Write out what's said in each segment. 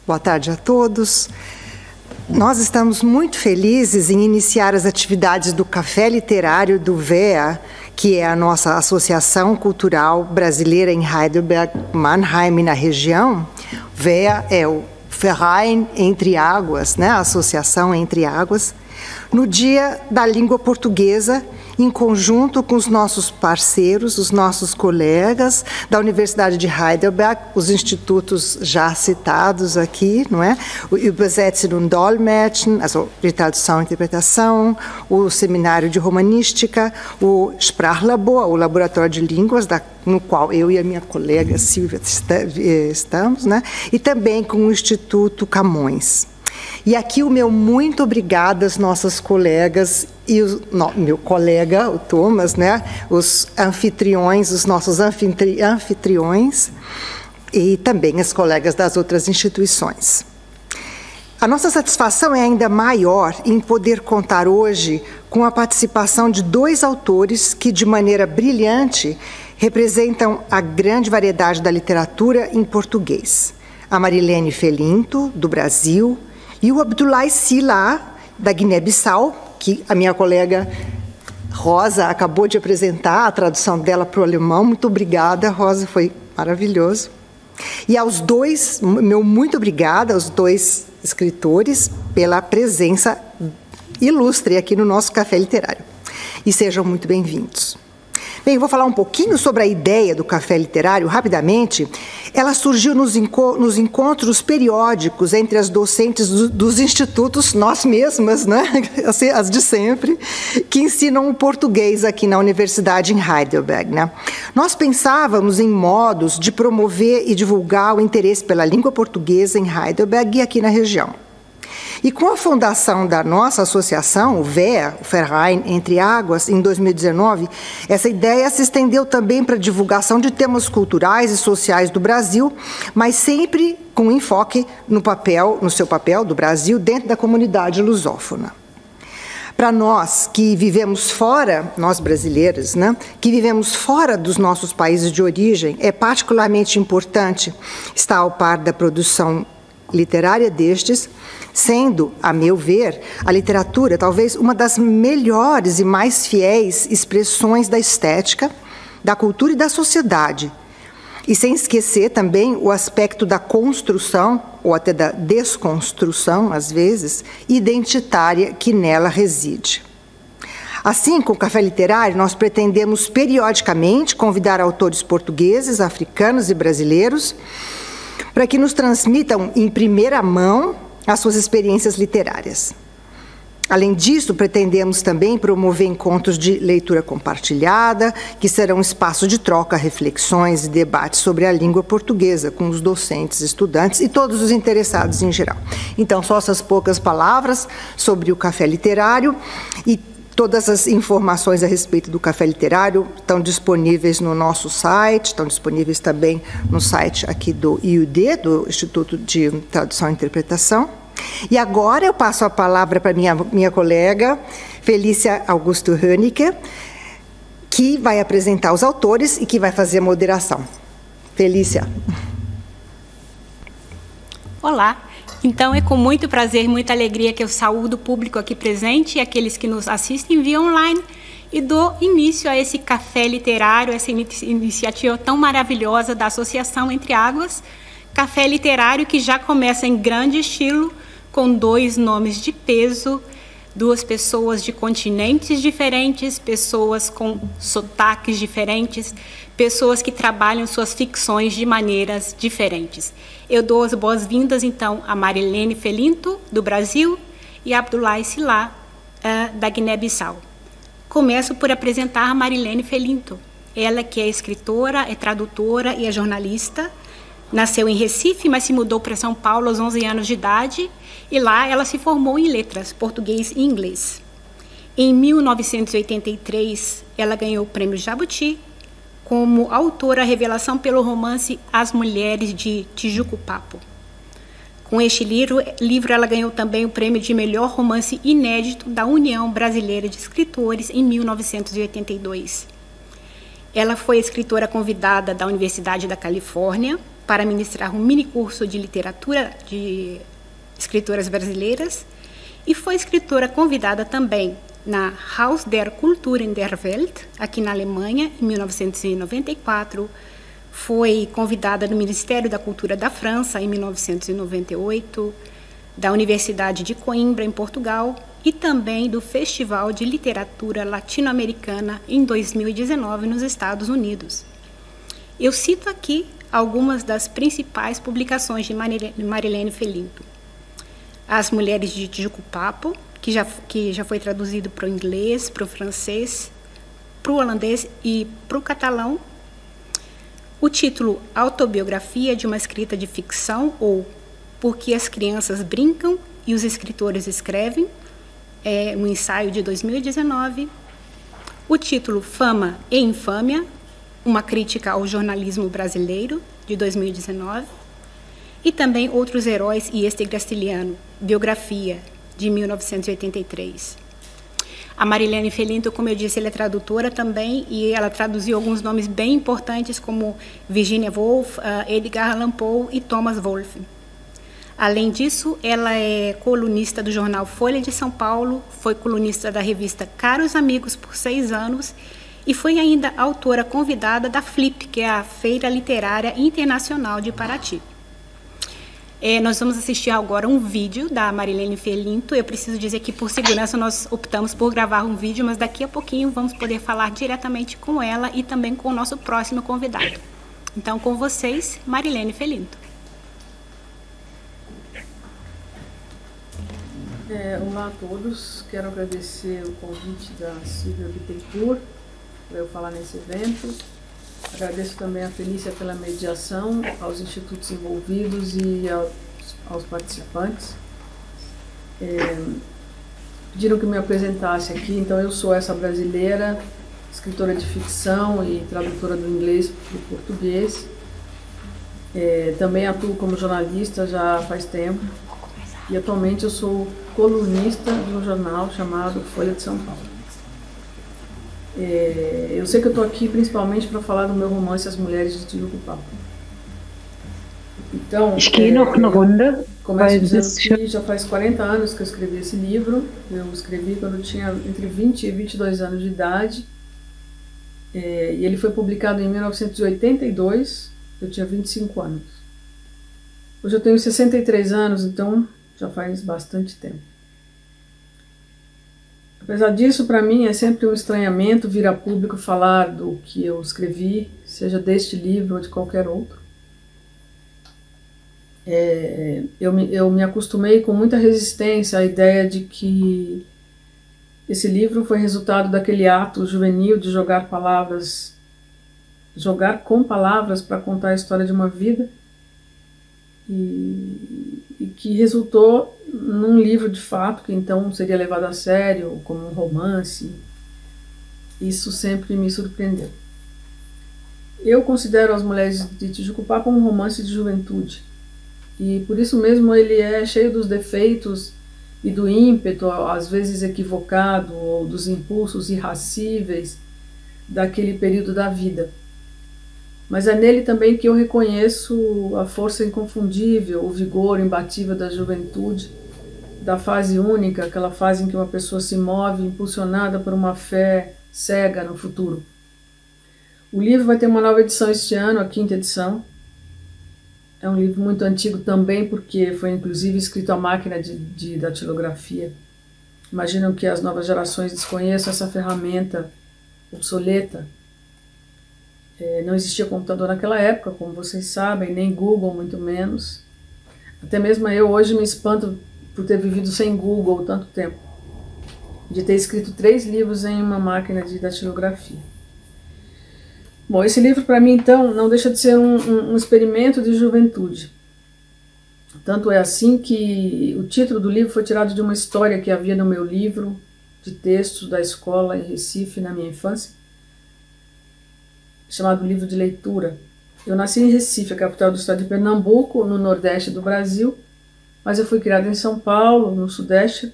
Boa tarde a todos. Nós estamos muito felizes em iniciar as atividades do Café Literário do VEA, que é a nossa Associação Cultural Brasileira em Heidelberg, Mannheim e na região. VEA é o Verein Entre Águas, né? A Associação Entre Águas, no Dia da Língua Portuguesa, em conjunto com os nossos parceiros, os nossos colegas da Universidade de Heidelberg, os institutos já citados aqui, não é? O Übersetzen und Dolmetschen, also de tradução e interpretação, o Seminário de Romanística, o Sprachlabor, o Laboratório de Línguas, no qual eu e a minha colega Silvia estamos, né? E também com o Instituto Camões. E aqui o meu muito obrigada às nossas colegas e meu colega, o Thomas, né? Os anfitriões, os nossos anfitriões e também as colegas das outras instituições. A nossa satisfação é ainda maior em poder contar hoje com a participação de dois autores que, de maneira brilhante, representam a grande variedade da literatura em português. A Marilene Felinto, do Brasil, e o Abdoulaye Sylla, da Guiné-Bissau, que a minha colega Rosa acabou de apresentar, a tradução dela para o alemão. Muito obrigada, Rosa, foi maravilhoso. E aos dois, meu muito obrigada aos dois escritores pela presença ilustre aqui no nosso Café Literário. E sejam muito bem-vindos. Bem, eu vou falar um pouquinho sobre a ideia do Café Literário, rapidamente. Ela surgiu nos encontros periódicos entre as docentes dos institutos, nós mesmas, né? As de sempre, que ensinam o português aqui na Universidade em Heidelberg, né? Nós pensávamos em modos de promover e divulgar o interesse pela língua portuguesa em Heidelberg e aqui na região. E com a fundação da nossa associação, o VEA, o Verein Entre Águas, em 2019, essa ideia se estendeu também para a divulgação de temas culturais e sociais do Brasil, mas sempre com enfoque no seu papel do Brasil dentro da comunidade lusófona. Para nós que vivemos fora, nós brasileiros, né, que vivemos fora dos nossos países de origem, é particularmente importante estar ao par da produção literária destes, sendo, a meu ver, a literatura talvez uma das melhores e mais fiéis expressões da estética, da cultura e da sociedade. E sem esquecer também o aspecto da construção, ou até da desconstrução, às vezes, identitária que nela reside. Assim, com o Café Literário, nós pretendemos periodicamente convidar autores portugueses, africanos e brasileiros para que nos transmitam em primeira mão as suas experiências literárias. Além disso, pretendemos também promover encontros de leitura compartilhada, que serão um espaço de troca, reflexões e debates sobre a língua portuguesa, com os docentes, estudantes e todos os interessados em geral. Então, só essas poucas palavras sobre o Café Literário, e todas as informações a respeito do Café Literário estão disponíveis no nosso site, estão disponíveis também no site aqui do IUD, do Instituto de Tradução e Interpretação. E agora eu passo a palavra para minha colega, Felícia Augusto Hönicke, que vai apresentar os autores e que vai fazer a moderação. Felícia. Olá. Então, é com muito prazer e muita alegria que eu saúdo o público aqui presente e aqueles que nos assistem via online e dou início a esse Café Literário, essa iniciativa tão maravilhosa da Associação Entre Águas, Café Literário que já começa em grande estilo, com dois nomes de peso, duas pessoas de continentes diferentes, pessoas com sotaques diferentes, pessoas que trabalham suas ficções de maneiras diferentes. Eu dou as boas-vindas, então, a Marilene Felinto, do Brasil, e a Abdoulaye Sylla, da Guiné-Bissau. Começo por apresentar a Marilene Felinto. Ela que é escritora, é tradutora e é jornalista. Nasceu em Recife, mas se mudou para São Paulo aos 11 anos de idade, e lá ela se formou em letras, português e inglês. Em 1983, ela ganhou o Prêmio Jabuti como autora revelação pelo romance As Mulheres de Tijuco Papo. Com este livro, ela ganhou também o prêmio de melhor romance inédito da União Brasileira de Escritores em 1982. Ela foi escritora convidada da Universidade da Califórnia, para ministrar um mini curso de literatura de escritoras brasileiras e foi escritora convidada também na Haus der Kultur in der Welt, aqui na Alemanha, em 1994. Foi convidada no Ministério da Cultura da França, em 1998, da Universidade de Coimbra, em Portugal, e também do Festival de Literatura Latino-Americana, em 2019, nos Estados Unidos. Eu cito aqui algumas das principais publicações de Marilene Felinto. As Mulheres de Tijuco-Papo, que já foi traduzido para o inglês, para o francês, para o holandês e para o catalão. O título Autobiografia de uma Escrita de Ficção, ou Por que as Crianças Brincam e os Escritores Escrevem, é um ensaio de 2019. O título Fama e Infâmia, uma crítica ao jornalismo brasileiro, de 2019. E também Outros Heróis e Este Graciliano, biografia, de 1983. A Marilene Felinto, como eu disse, ela é tradutora também, e ela traduziu alguns nomes bem importantes, como Virginia Woolf, Edgar Allan Poe e Thomas Wolfe. Além disso, ela é colunista do jornal Folha de São Paulo, foi colunista da revista Caros Amigos por 6 anos e foi ainda autora convidada da FLIP, que é a Feira Literária Internacional de Paraty. Nós vamos assistir agora um vídeo da Marilene Felinto. Eu preciso dizer que, por segurança, nós optamos por gravar um vídeo, mas daqui a pouquinho vamos poder falar diretamente com ela e também com o nosso próximo convidado. Então, com vocês, Marilene Felinto. Olá a todos, quero agradecer o convite da Silvia Bittencourt para eu falar nesse evento. Agradeço também a Felícia pela mediação, aos institutos envolvidos e aos participantes. Pediram que me apresentasse aqui, então eu sou essa brasileira, escritora de ficção e tradutora do inglês para o português. Também atuo como jornalista já faz tempo e atualmente eu sou colunista de um jornal chamado Folha de São Paulo. Eu sei que eu estou aqui principalmente para falar do meu romance As Mulheres de Tijuco-Papo. Então, começo dizendo que já faz 40 anos que eu escrevi esse livro. Eu escrevi quando eu tinha entre 20 e 22 anos de idade. E ele foi publicado em 1982, eu tinha 25 anos. Hoje eu tenho 63 anos, então já faz bastante tempo. Apesar disso, para mim é sempre um estranhamento vir a público falar do que eu escrevi, seja deste livro ou de qualquer outro. Eu me acostumei com muita resistência à ideia de que esse livro foi resultado daquele ato juvenil de jogar com palavras para contar a história de uma vida, e que resultou num livro de fato, que então seria levado a sério como um romance. Isso sempre me surpreendeu. Eu considero As Mulheres de Tijuco-Papo um romance de juventude, e por isso mesmo ele é cheio dos defeitos e do ímpeto, às vezes equivocado, ou dos impulsos irracíveis daquele período da vida. Mas é nele também que eu reconheço a força inconfundível, o vigor imbatível da juventude, da fase única, aquela fase em que uma pessoa se move impulsionada por uma fé cega no futuro. O livro vai ter uma nova edição este ano, a 5ª edição. É um livro muito antigo também, porque foi inclusive escrito à máquina de datilografia. Imaginam que as novas gerações desconheçam essa ferramenta obsoleta. Não existia computador naquela época, como vocês sabem, nem Google, muito menos. Até mesmo eu hoje me espanto por ter vivido sem Google tanto tempo, de ter escrito 3 livros em uma máquina de datilografia. Bom, esse livro para mim então não deixa de ser um experimento de juventude. Tanto é assim que o título do livro foi tirado de uma história que havia no meu livro de textos da escola em Recife na minha infância, chamado Livro de Leitura. Eu nasci em Recife, a capital do estado de Pernambuco, no nordeste do Brasil, mas eu fui criada em São Paulo, no sudeste,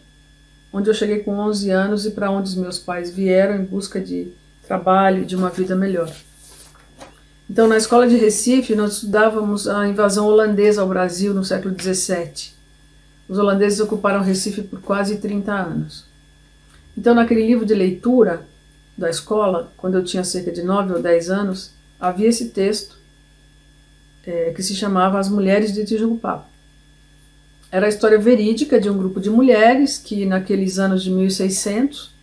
onde eu cheguei com 11 anos e para onde os meus pais vieram em busca de trabalho e de uma vida melhor. Então, na escola de Recife, nós estudávamos a invasão holandesa ao Brasil no século XVII. Os holandeses ocuparam Recife por quase 30 anos. Então, naquele livro de leitura da escola, quando eu tinha cerca de 9 ou 10 anos, havia esse texto que se chamava As Mulheres de Tijucupapo. Era a história verídica de um grupo de mulheres que, naqueles anos de 1600,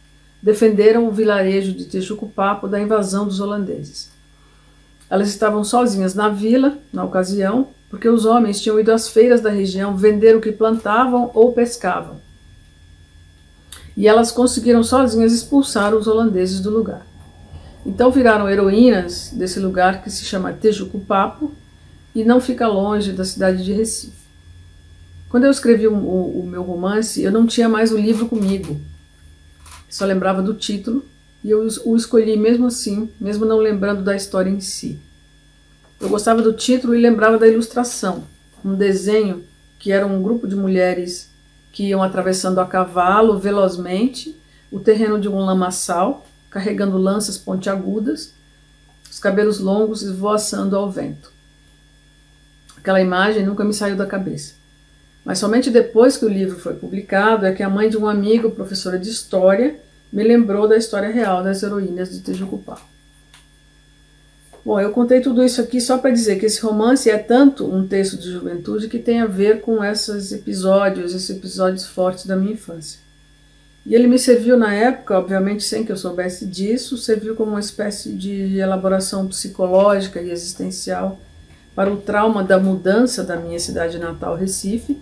defenderam o vilarejo de Tijucupapo da invasão dos holandeses. Elas estavam sozinhas na vila, na ocasião, porque os homens tinham ido às feiras da região vender o que plantavam ou pescavam. E elas conseguiram sozinhas expulsar os holandeses do lugar. Então viraram heroínas desse lugar que se chama Tijucupapo e não fica longe da cidade de Recife. Quando eu escrevi o meu romance, eu não tinha mais o livro comigo. Só lembrava do título e eu o escolhi mesmo assim, mesmo não lembrando da história em si. Eu gostava do título e lembrava da ilustração, um desenho que era um grupo de mulheres que iam atravessando a cavalo velozmente o terreno de um lamaçal, carregando lanças pontiagudas, os cabelos longos esvoaçando ao vento. Aquela imagem nunca me saiu da cabeça. Mas somente depois que o livro foi publicado é que a mãe de um amigo, professora de história, me lembrou da história real das heroínas de Tijucupapo. Bom, eu contei tudo isso aqui só para dizer que esse romance é tanto um texto de juventude que tem a ver com esses episódios fortes da minha infância. E ele me serviu na época, obviamente sem que eu soubesse disso, serviu como uma espécie de elaboração psicológica e existencial para o trauma da mudança da minha cidade natal, Recife,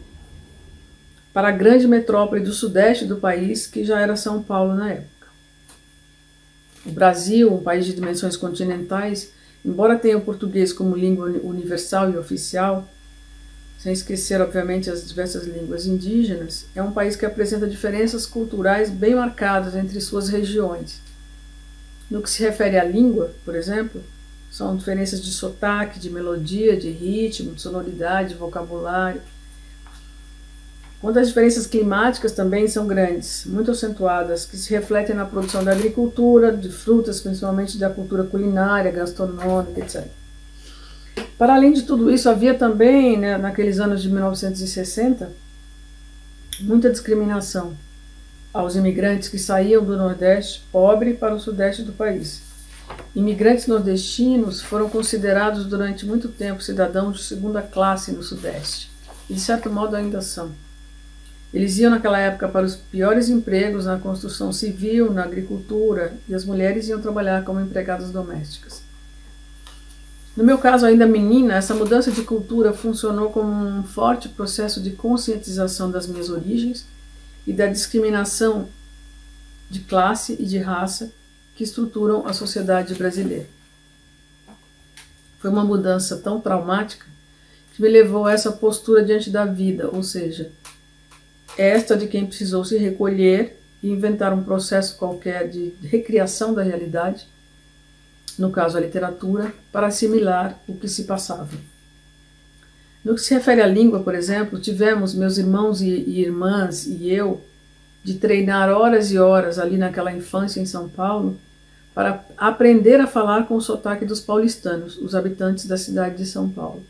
para a grande metrópole do sudeste do país, que já era São Paulo na época. O Brasil, um país de dimensões continentais, embora tenha o português como língua universal e oficial, sem esquecer, obviamente, as diversas línguas indígenas, é um país que apresenta diferenças culturais bem marcadas entre suas regiões. No que se refere à língua, por exemplo, são diferenças de sotaque, de melodia, de ritmo, de sonoridade, de vocabulário. Quanto às diferenças climáticas também são grandes, muito acentuadas, que se refletem na produção da agricultura, de frutas, principalmente da cultura culinária, gastronômica, etc. Para além de tudo isso, havia também, naqueles anos de 1960, muita discriminação aos imigrantes que saíam do Nordeste pobre para o Sudeste do país. Imigrantes nordestinos foram considerados durante muito tempo cidadãos de segunda classe no Sudeste, e de certo modo ainda são. Eles iam naquela época para os piores empregos na construção civil, na agricultura, e as mulheres iam trabalhar como empregadas domésticas. No meu caso, ainda menina, essa mudança de cultura funcionou como um forte processo de conscientização das minhas origens e da discriminação de classe e de raça que estruturam a sociedade brasileira. Foi uma mudança tão traumática que me levou a essa postura diante da vida, ou seja, esta de quem precisou se recolher e inventar um processo qualquer de recriação da realidade, no caso a literatura, para assimilar o que se passava. No que se refere à língua, por exemplo, tivemos meus irmãos e irmãs e eu de treinar horas e horas ali naquela infância em São Paulo para aprender a falar com o sotaque dos paulistanos, os habitantes da cidade de São Paulo.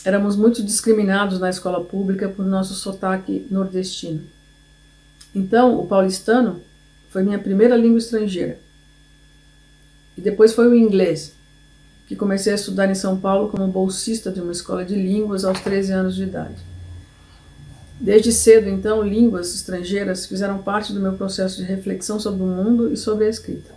Éramos muito discriminados na escola pública por nosso sotaque nordestino. Então, o paulistano foi minha primeira língua estrangeira. E depois foi o inglês, que comecei a estudar em São Paulo como bolsista de uma escola de línguas aos 13 anos de idade. Desde cedo, então, línguas estrangeiras fizeram parte do meu processo de reflexão sobre o mundo e sobre a escrita.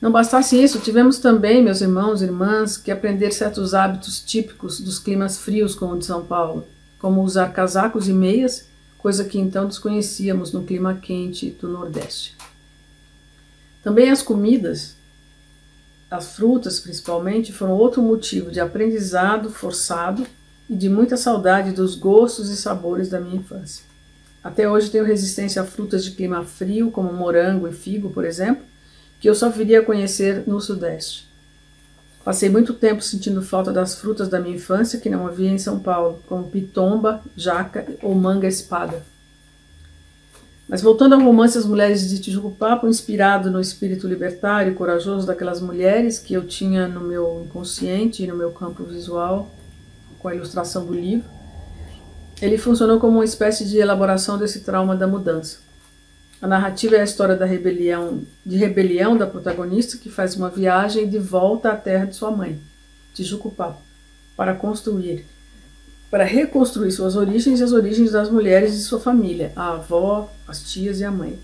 Não bastasse isso, tivemos também, meus irmãos e irmãs, que aprender certos hábitos típicos dos climas frios como o de São Paulo, como usar casacos e meias, coisa que então desconhecíamos no clima quente do Nordeste. Também as comidas, as frutas principalmente, foram outro motivo de aprendizado forçado e de muita saudade dos gostos e sabores da minha infância. Até hoje tenho resistência a frutas de clima frio, como morango e figo, por exemplo, que eu só viria a conhecer no Sudeste. Passei muito tempo sentindo falta das frutas da minha infância que não havia em São Paulo, como pitomba, jaca ou manga espada. Mas voltando ao romance As Mulheres de Tijuco-Papo, inspirado no espírito libertário e corajoso daquelas mulheres que eu tinha no meu inconsciente e no meu campo visual, com a ilustração do livro, ele funcionou como uma espécie de elaboração desse trauma da mudança. A narrativa é a história da rebelião da protagonista, que faz uma viagem de volta à terra de sua mãe, Tijuco-Papo, para reconstruir suas origens e as origens das mulheres de sua família, a avó, as tias e a mãe,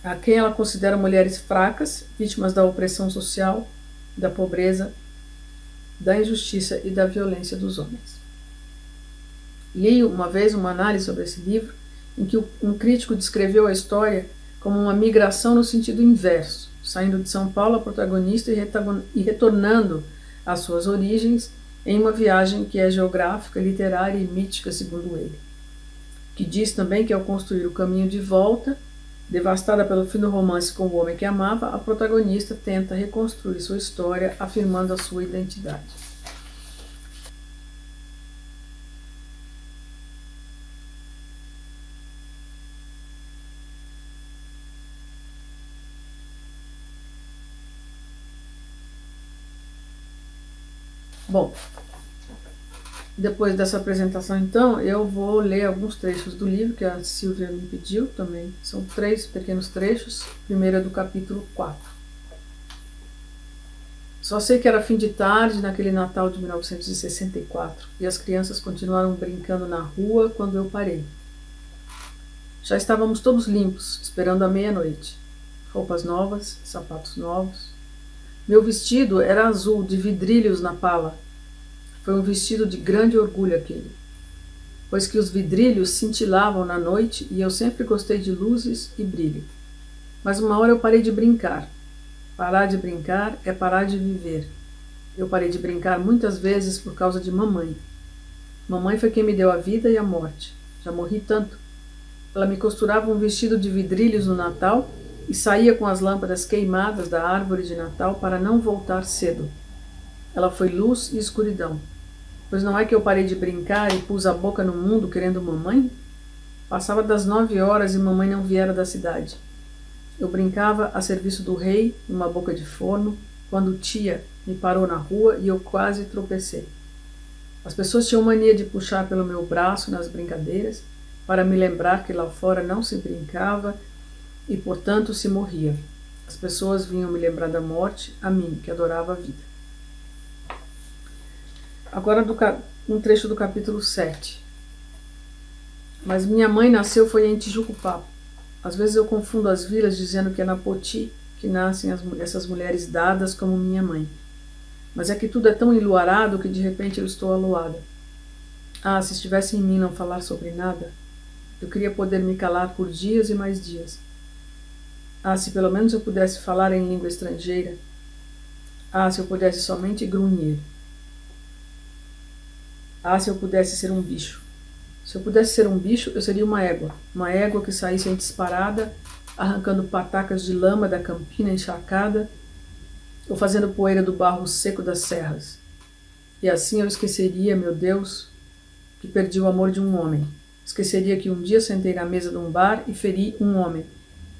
a quem ela considera mulheres fracas, vítimas da opressão social, da pobreza, da injustiça e da violência dos homens. Li uma vez uma análise sobre esse livro, em que um crítico descreveu a história como uma migração no sentido inverso, saindo de São Paulo a protagonista e retornando às suas origens em uma viagem que é geográfica, literária e mítica, segundo ele. Que diz também que ao construir o caminho de volta, devastada pelo fim do romance com o homem que amava, a protagonista tenta reconstruir sua história, afirmando a sua identidade. Bom, depois dessa apresentação, então, eu vou ler alguns trechos do livro que a Silvia me pediu também. São 3 pequenos trechos. Primeiro é do capítulo 4. Só sei que era fim de tarde naquele Natal de 1964 e as crianças continuaram brincando na rua quando eu parei. Já estávamos todos limpos, esperando a meia-noite. Roupas novas, sapatos novos. Meu vestido era azul, de vidrilhos na pala. Foi um vestido de grande orgulho aquele, pois que os vidrilhos cintilavam na noite e eu sempre gostei de luzes e brilho. Mas uma hora eu parei de brincar. Parar de brincar é parar de viver. Eu parei de brincar muitas vezes por causa de mamãe. Mamãe foi quem me deu a vida e a morte. Já morri tanto. Ela me costurava um vestido de vidrilhos no Natal e saía com as lâmpadas queimadas da árvore de Natal para não voltar cedo. Ela foi luz e escuridão. Pois não é que eu parei de brincar e pus a boca no mundo querendo mamãe? Passava das 9 horas e mamãe não viera da cidade. Eu brincava a serviço do rei, numa boca de forno, quando tia me parou na rua e eu quase tropecei. As pessoas tinham mania de puxar pelo meu braço nas brincadeiras para me lembrar que lá fora não se brincava e, portanto, se morria. As pessoas vinham me lembrar da morte, a mim, que adorava a vida. Agora um trecho do capítulo 7. Mas minha mãe nasceu foi em Tijuco-Papo. Às vezes eu confundo as vilas dizendo que é na Poti que nascem essas mulheres dadas como minha mãe. Mas é que tudo é tão enluarado que de repente eu estou aluada. Ah, se estivesse em mim não falar sobre nada, eu queria poder me calar por dias e mais dias. Ah, se pelo menos eu pudesse falar em língua estrangeira. Ah, se eu pudesse somente grunhir. Ah, se eu pudesse ser um bicho. Se eu pudesse ser um bicho, eu seria uma égua que saísse em disparada, arrancando patacas de lama da campina encharcada, ou fazendo poeira do barro seco das serras. E assim eu esqueceria, meu Deus, que perdi o amor de um homem. Esqueceria que um dia sentei na mesa de um bar e feri um homem.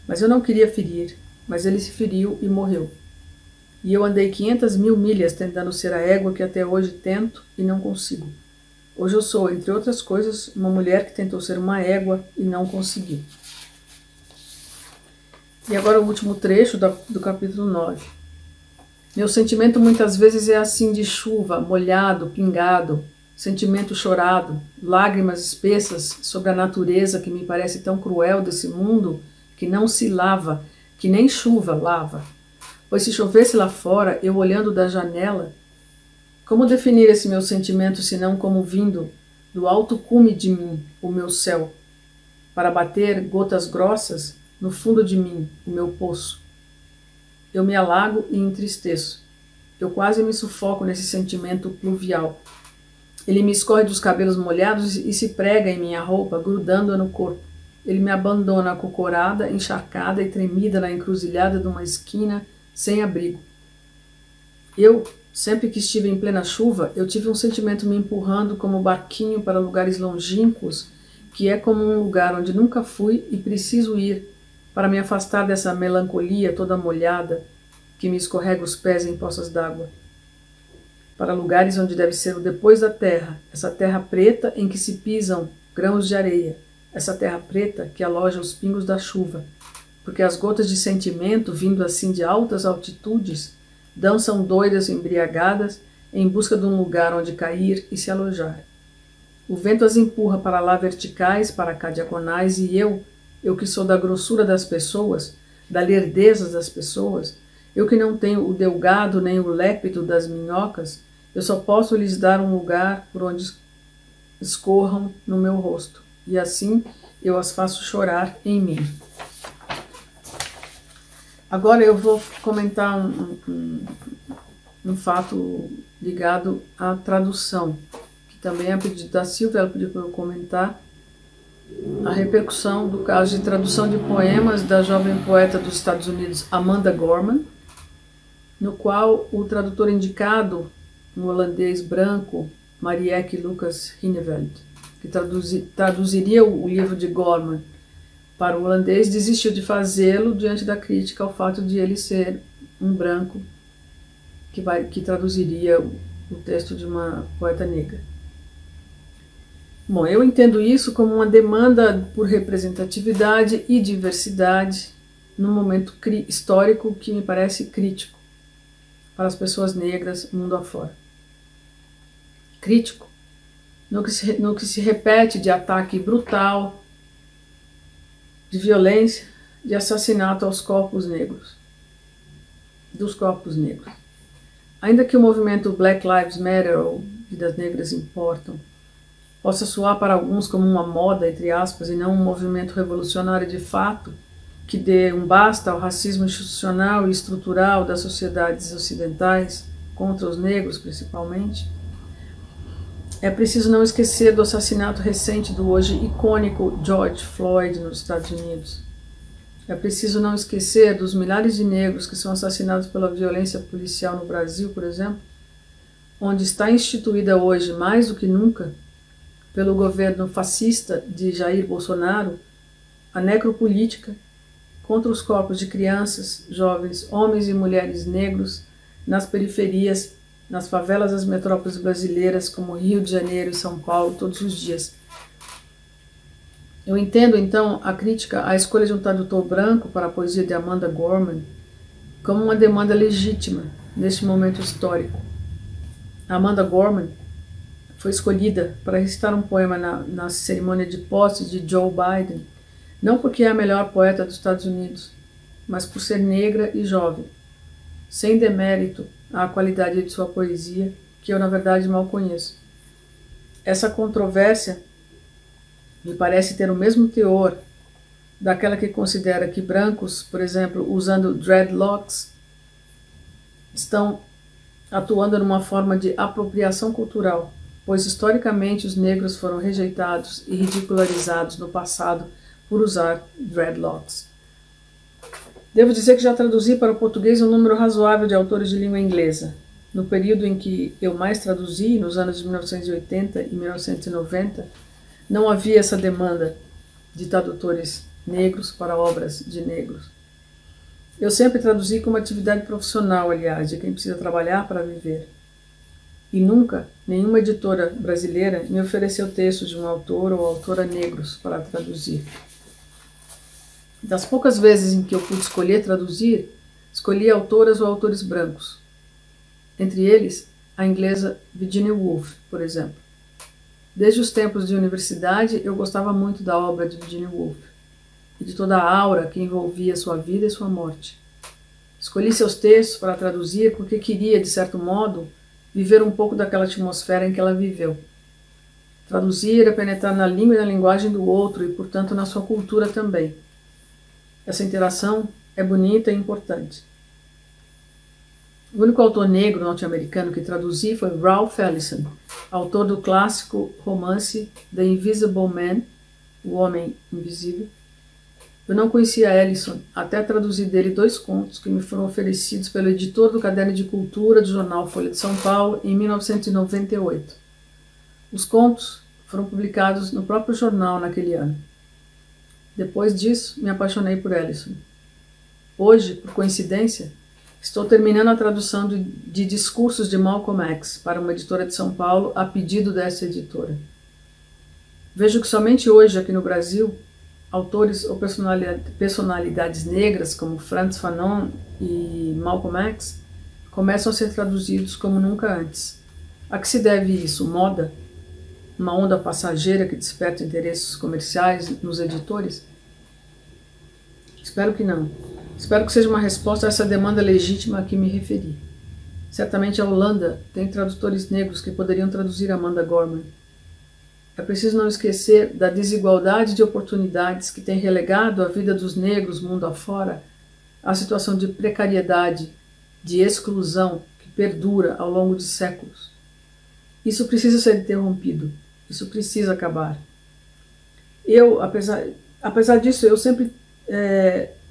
Mas eu não queria ferir, mas ele se feriu e morreu. E eu andei 500.000 milhas tentando ser a égua que até hoje tento e não consigo. Hoje eu sou, entre outras coisas, uma mulher que tentou ser uma égua e não conseguiu. E agora o último trecho do capítulo 9. Meu sentimento muitas vezes é assim de chuva, molhado, pingado, sentimento chorado, lágrimas espessas sobre a natureza que me parece tão cruel desse mundo que não se lava, que nem chuva lava. Pois se chovesse lá fora, eu olhando da janela, como definir esse meu sentimento senão como vindo do alto cume de mim, o meu céu, para bater gotas grossas no fundo de mim, o meu poço? Eu me alago e entristeço. Eu quase me sufoco nesse sentimento pluvial. Ele me escorre dos cabelos molhados e se prega em minha roupa, grudando-a no corpo. Ele me abandona acocorada, encharcada e tremida na encruzilhada de uma esquina, sem abrigo. Eu, sempre que estive em plena chuva, eu tive um sentimento me empurrando como barquinho para lugares longínquos que é como um lugar onde nunca fui e preciso ir para me afastar dessa melancolia toda molhada que me escorrega os pés em poças d'água. Para lugares onde deve ser o depois da terra, essa terra preta em que se pisam grãos de areia, essa terra preta que aloja os pingos da chuva, porque as gotas de sentimento, vindo assim de altas altitudes, dançam doidas embriagadas em busca de um lugar onde cair e se alojar. O vento as empurra para lá verticais, para cá diagonais, e eu que sou da grossura das pessoas, da lerdeza das pessoas, eu que não tenho o delgado nem o lépido das minhocas, eu só posso lhes dar um lugar por onde escorram no meu rosto, e assim eu as faço chorar em mim. Agora eu vou comentar um fato ligado à tradução, que também é a pedido da Silvia, ela pediu para eu comentar a repercussão do caso de tradução de poemas da jovem poeta dos Estados Unidos, Amanda Gorman, no qual o tradutor indicado, um holandês branco, Marieke Lucas Rijneveld, que traduziria o livro de Gorman para o holandês, desistiu de fazê-lo diante da crítica ao fato de ele ser um branco que traduziria o texto de uma poeta negra. Bom, eu entendo isso como uma demanda por representatividade e diversidade num momento histórico que me parece crítico para as pessoas negras mundo afora. Crítico no que se repete de ataque brutal, de violência, de assassinato aos corpos negros, dos corpos negros. Ainda que o movimento Black Lives Matter, ou Vidas Negras Importam, possa soar para alguns como uma moda, entre aspas, e não um movimento revolucionário de fato, que dê um basta ao racismo institucional e estrutural das sociedades ocidentais, contra os negros principalmente, é preciso não esquecer do assassinato recente do hoje icônico George Floyd nos Estados Unidos. É preciso não esquecer dos milhares de negros que são assassinados pela violência policial no Brasil, por exemplo, onde está instituída hoje, mais do que nunca, pelo governo fascista de Jair Bolsonaro, a necropolítica contra os corpos de crianças, jovens, homens e mulheres negros nas periferias, nas favelas das metrópoles brasileiras como Rio de Janeiro e São Paulo, todos os dias. Eu entendo, então, a crítica à escolha de um tradutor branco para a poesia de Amanda Gorman como uma demanda legítima neste momento histórico. Amanda Gorman foi escolhida para recitar um poema na cerimônia de posse de Joe Biden, não porque é a melhor poeta dos Estados Unidos, mas por ser negra e jovem, sem demérito à qualidade de sua poesia, que eu, na verdade, mal conheço. Essa controvérsia me parece ter o mesmo teor daquela que considera que brancos, por exemplo, usando dreadlocks, estão atuando numa forma de apropriação cultural, pois historicamente os negros foram rejeitados e ridicularizados no passado por usar dreadlocks. Devo dizer que já traduzi para o português um número razoável de autores de língua inglesa. No período em que eu mais traduzi, nos anos de 1980 e 1990, não havia essa demanda de tradutores negros para obras de negros. Eu sempre traduzi como atividade profissional, aliás, de quem precisa trabalhar para viver. E nunca nenhuma editora brasileira me ofereceu textos de um autor ou autora negros para traduzir. Das poucas vezes em que eu pude escolher traduzir, escolhi autoras ou autores brancos. Entre eles, a inglesa Virginia Woolf, por exemplo. Desde os tempos de universidade, eu gostava muito da obra de Virginia Woolf e de toda a aura que envolvia sua vida e sua morte. Escolhi seus textos para traduzir porque queria, de certo modo, viver um pouco daquela atmosfera em que ela viveu. Traduzir é penetrar na língua e na linguagem do outro e, portanto, na sua cultura também. Essa interação é bonita e importante. O único autor negro norte-americano que traduzi foi Ralph Ellison, autor do clássico romance The Invisible Man, O Homem Invisível. Eu não conhecia Ellison até traduzir dele 2 contos que me foram oferecidos pelo editor do Caderno de Cultura do jornal Folha de São Paulo em 1998. Os contos foram publicados no próprio jornal naquele ano. Depois disso, me apaixonei por Ellison. Hoje, por coincidência, estou terminando a tradução de discursos de Malcolm X para uma editora de São Paulo a pedido dessa editora. Vejo que somente hoje, aqui no Brasil, autores ou personalidades negras como Frantz Fanon e Malcolm X começam a ser traduzidos como nunca antes. A que se deve isso? Moda? Uma onda passageira que desperta interesses comerciais nos editores? Espero que não. Espero que seja uma resposta a essa demanda legítima a que me referi. Certamente a Holanda tem tradutores negros que poderiam traduzir Amanda Gorman. É preciso não esquecer da desigualdade de oportunidades que tem relegado a vida dos negros mundo afora à situação de precariedade, de exclusão que perdura ao longo de séculos. Isso precisa ser interrompido. Isso precisa acabar. Eu, apesar disso, eu sempre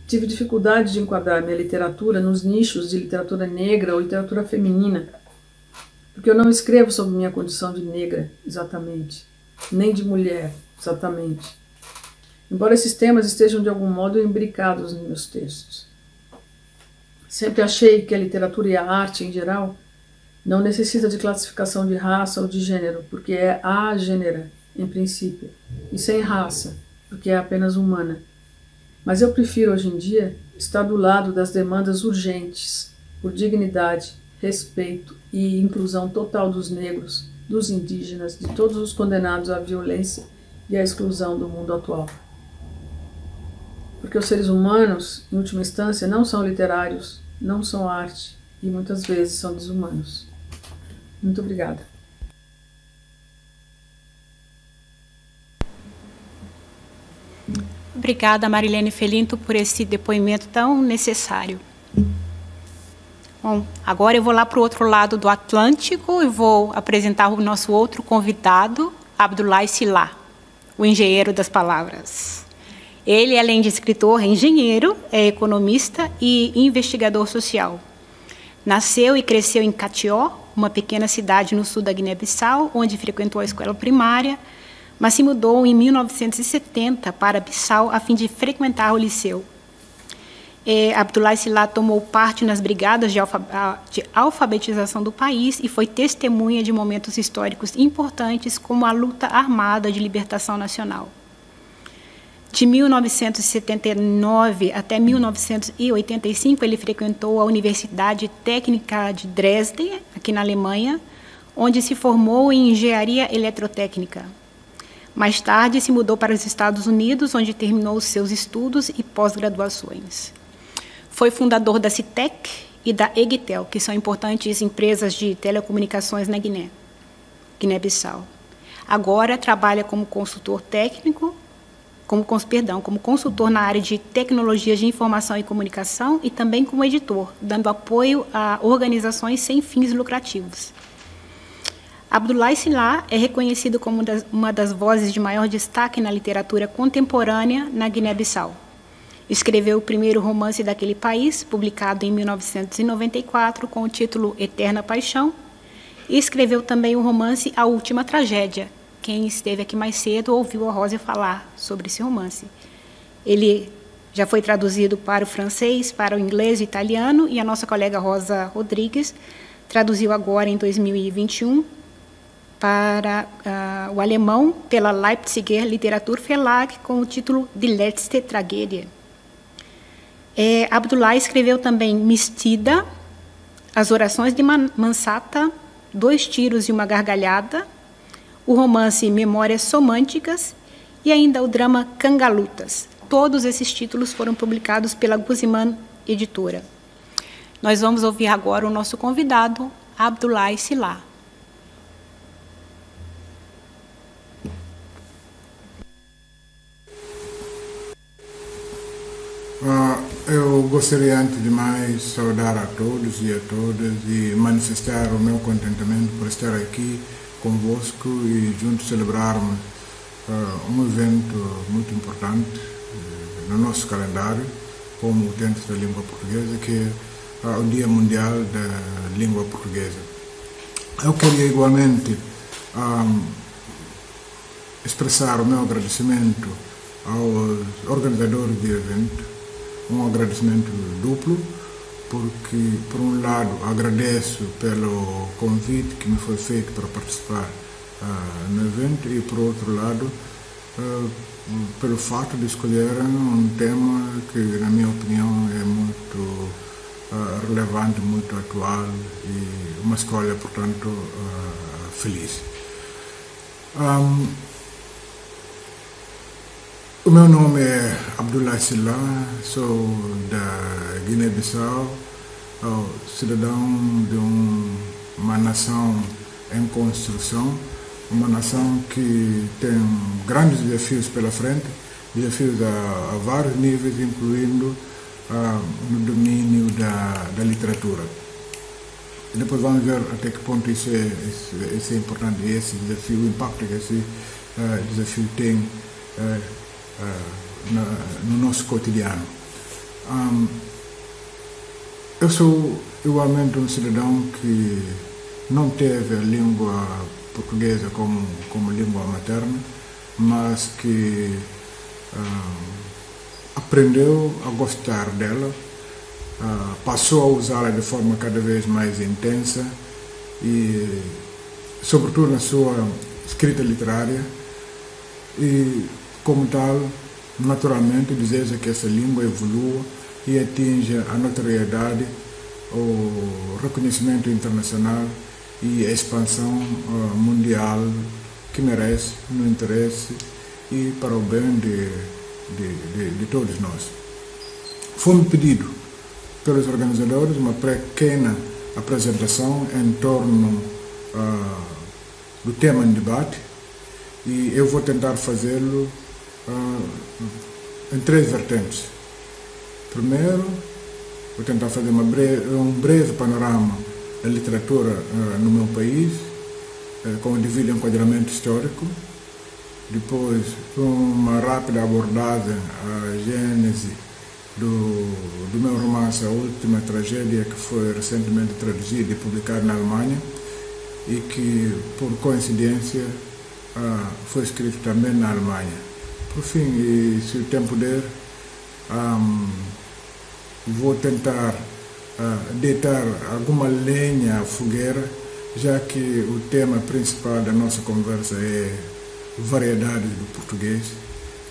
tive dificuldade de enquadrar minha literatura nos nichos de literatura negra ou literatura feminina, porque eu não escrevo sobre minha condição de negra, exatamente, nem de mulher, exatamente. Embora esses temas estejam de algum modo imbricados nos meus textos. Sempre achei que a literatura e a arte, em geral, não necessita de classificação de raça ou de gênero, porque é agênera, em princípio, e sem raça, porque é apenas humana. Mas eu prefiro, hoje em dia, estar do lado das demandas urgentes por dignidade, respeito e inclusão total dos negros, dos indígenas, de todos os condenados à violência e à exclusão do mundo atual. Porque os seres humanos, em última instância, não são literários, não são arte e muitas vezes são desumanos. Muito obrigada. Obrigada, Marilene Felinto, por esse depoimento tão necessário. Bom, agora eu vou lá para o outro lado do Atlântico e vou apresentar o nosso outro convidado, Abdoulaye Sylla, o engenheiro das palavras. Ele, além de escritor, é engenheiro, é economista e investigador social. Nasceu e cresceu em Katió, uma pequena cidade no sul da Guiné-Bissau, onde frequentou a escola primária, mas se mudou em 1970 para Bissau a fim de frequentar o liceu. Abdoulaye Sylla tomou parte nas brigadas de alfabetização do país e foi testemunha de momentos históricos importantes, como a luta armada de libertação nacional. De 1979 até 1985, ele frequentou a Universidade Técnica de Dresden, aqui na Alemanha, onde se formou em engenharia eletrotécnica. Mais tarde, se mudou para os Estados Unidos, onde terminou os seus estudos e pós-graduações. Foi fundador da Citec e da Egitel, que são importantes empresas de telecomunicações na Guiné-Bissau. Agora trabalha como consultor técnico, como consultor na área de tecnologias de informação e comunicação e também como editor, dando apoio a organizações sem fins lucrativos. Abdoulaye Sylla é reconhecido como uma das vozes de maior destaque na literatura contemporânea na Guiné-Bissau. Escreveu o primeiro romance daquele país, publicado em 1994, com o título Eterna Paixão, e escreveu também o romance A Última Tragédia. Quem esteve aqui mais cedo ouviu a Rosa falar sobre esse romance. Ele já foi traduzido para o francês, para o inglês e italiano, e a nossa colega Rosa Rodrigues traduziu agora, em 2021, para o alemão pela Leipziger Literaturverlag com o título Die letzte Tragödie. Abdoulaye escreveu também Mistida, As Orações de Mansata, Dois Tiros e uma Gargalhada, o romance Memórias Somânticas e ainda o drama Cangalutas. Todos esses títulos foram publicados pela Guzman Editora. Nós vamos ouvir agora o nosso convidado, Abdoulaye Sylla. Eu gostaria, antes de mais, saudar a todos e a todas e manifestar o meu contentamento por estar aqui convosco e juntos celebrarmos um evento muito importante no nosso calendário, como utentes da língua portuguesa, que é o Dia Mundial da Língua Portuguesa. Eu queria igualmente expressar o meu agradecimento aos organizadores do evento, um agradecimento duplo, porque, por um lado, agradeço pelo convite que me foi feito para participar no evento e, por outro lado, pelo fato de escolherem um tema que, na minha opinião, é muito relevante, muito atual e uma escolha, portanto, feliz. O meu nome é Abdullah Silla, sou da Guiné-Bissau, cidadão de uma nação em construção, uma nação que tem grandes desafios pela frente, desafios a vários níveis, incluindo no domínio da literatura. E depois vamos ver até que ponto isso é importante, esse desafio, o impacto que esse desafio tem no nosso cotidiano. Eu sou igualmente um cidadão que não teve a língua portuguesa como língua materna, mas que aprendeu a gostar dela, passou a usá-la de forma cada vez mais intensa e, sobretudo, na sua escrita literária. E, como tal, naturalmente, deseja que essa língua evolua e atinja a notoriedade, o reconhecimento internacional e a expansão mundial que merece, no interesse e para o bem de todos nós. Foi-me pedido pelos organizadores uma pequena apresentação em torno do tema em debate e eu vou tentar fazê-lo em três vertentes. Primeiro, vou tentar fazer um breve panorama da literatura no meu país, com o devido enquadramento histórico. Depois, uma rápida abordagem à gênese do meu romance A Última Tragédia, que foi recentemente traduzido e publicado na Alemanha e que, por coincidência, foi escrito também na Alemanha. Por fim, e se o tempo der, vou tentar deitar alguma lenha à fogueira, já que o tema principal da nossa conversa é variedades do português,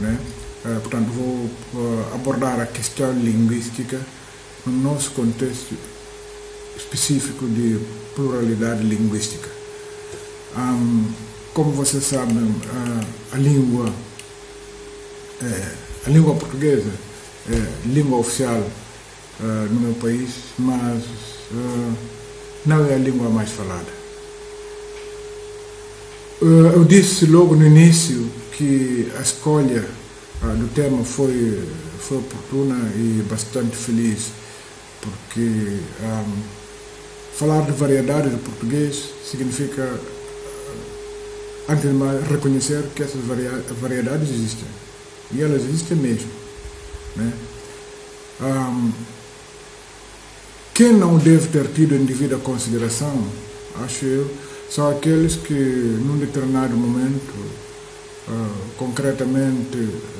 né? Portanto, vou abordar a questão linguística no nosso contexto específico de pluralidade linguística. Como vocês sabem, a língua portuguesa é língua oficial no meu país, mas não é a língua mais falada. Eu disse logo no início que a escolha do tema foi oportuna e bastante feliz, porque falar de variedade do português significa, antes de mais, reconhecer que essas variedades existem. E elas existem mesmo, né? Quem não deve ter tido em devida consideração, acho eu, são aqueles que, num determinado momento, concretamente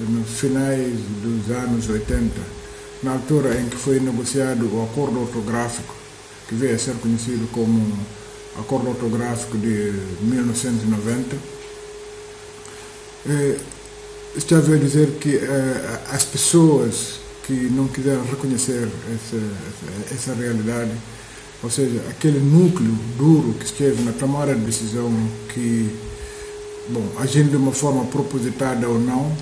nos finais dos anos 80, na altura em que foi negociado o acordo ortográfico, que veio a ser conhecido como Acordo Ortográfico de 1990, estava a dizer que as pessoas que não quiseram reconhecer essa realidade, ou seja, aquele núcleo duro que esteve na tomada de decisão que, agindo de uma forma propositada ou não,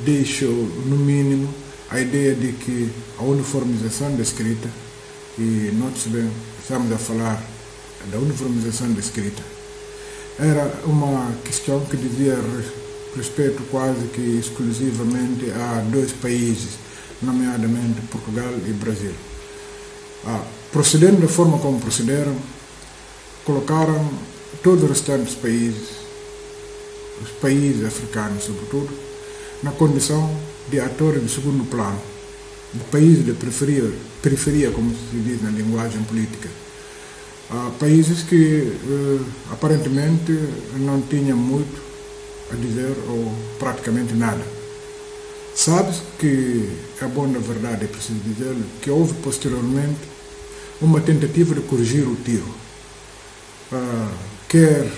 deixou, no mínimo, a ideia de que a uniformização da escrita, e note-se bem, estamos a falar da uniformização da escrita, era uma questão que dizia respeito quase que exclusivamente a dois países, nomeadamente Portugal e Brasil. Procedendo da forma como procederam, colocaram todos os restantes países, os países africanos sobretudo, na condição de atores de segundo plano, de países de periferia, como se diz na linguagem política. Países que aparentemente não tinham muito a dizer ou praticamente nada. Sabe-se que, é bom na verdade, é preciso dizer que houve posteriormente uma tentativa de corrigir o tiro, quer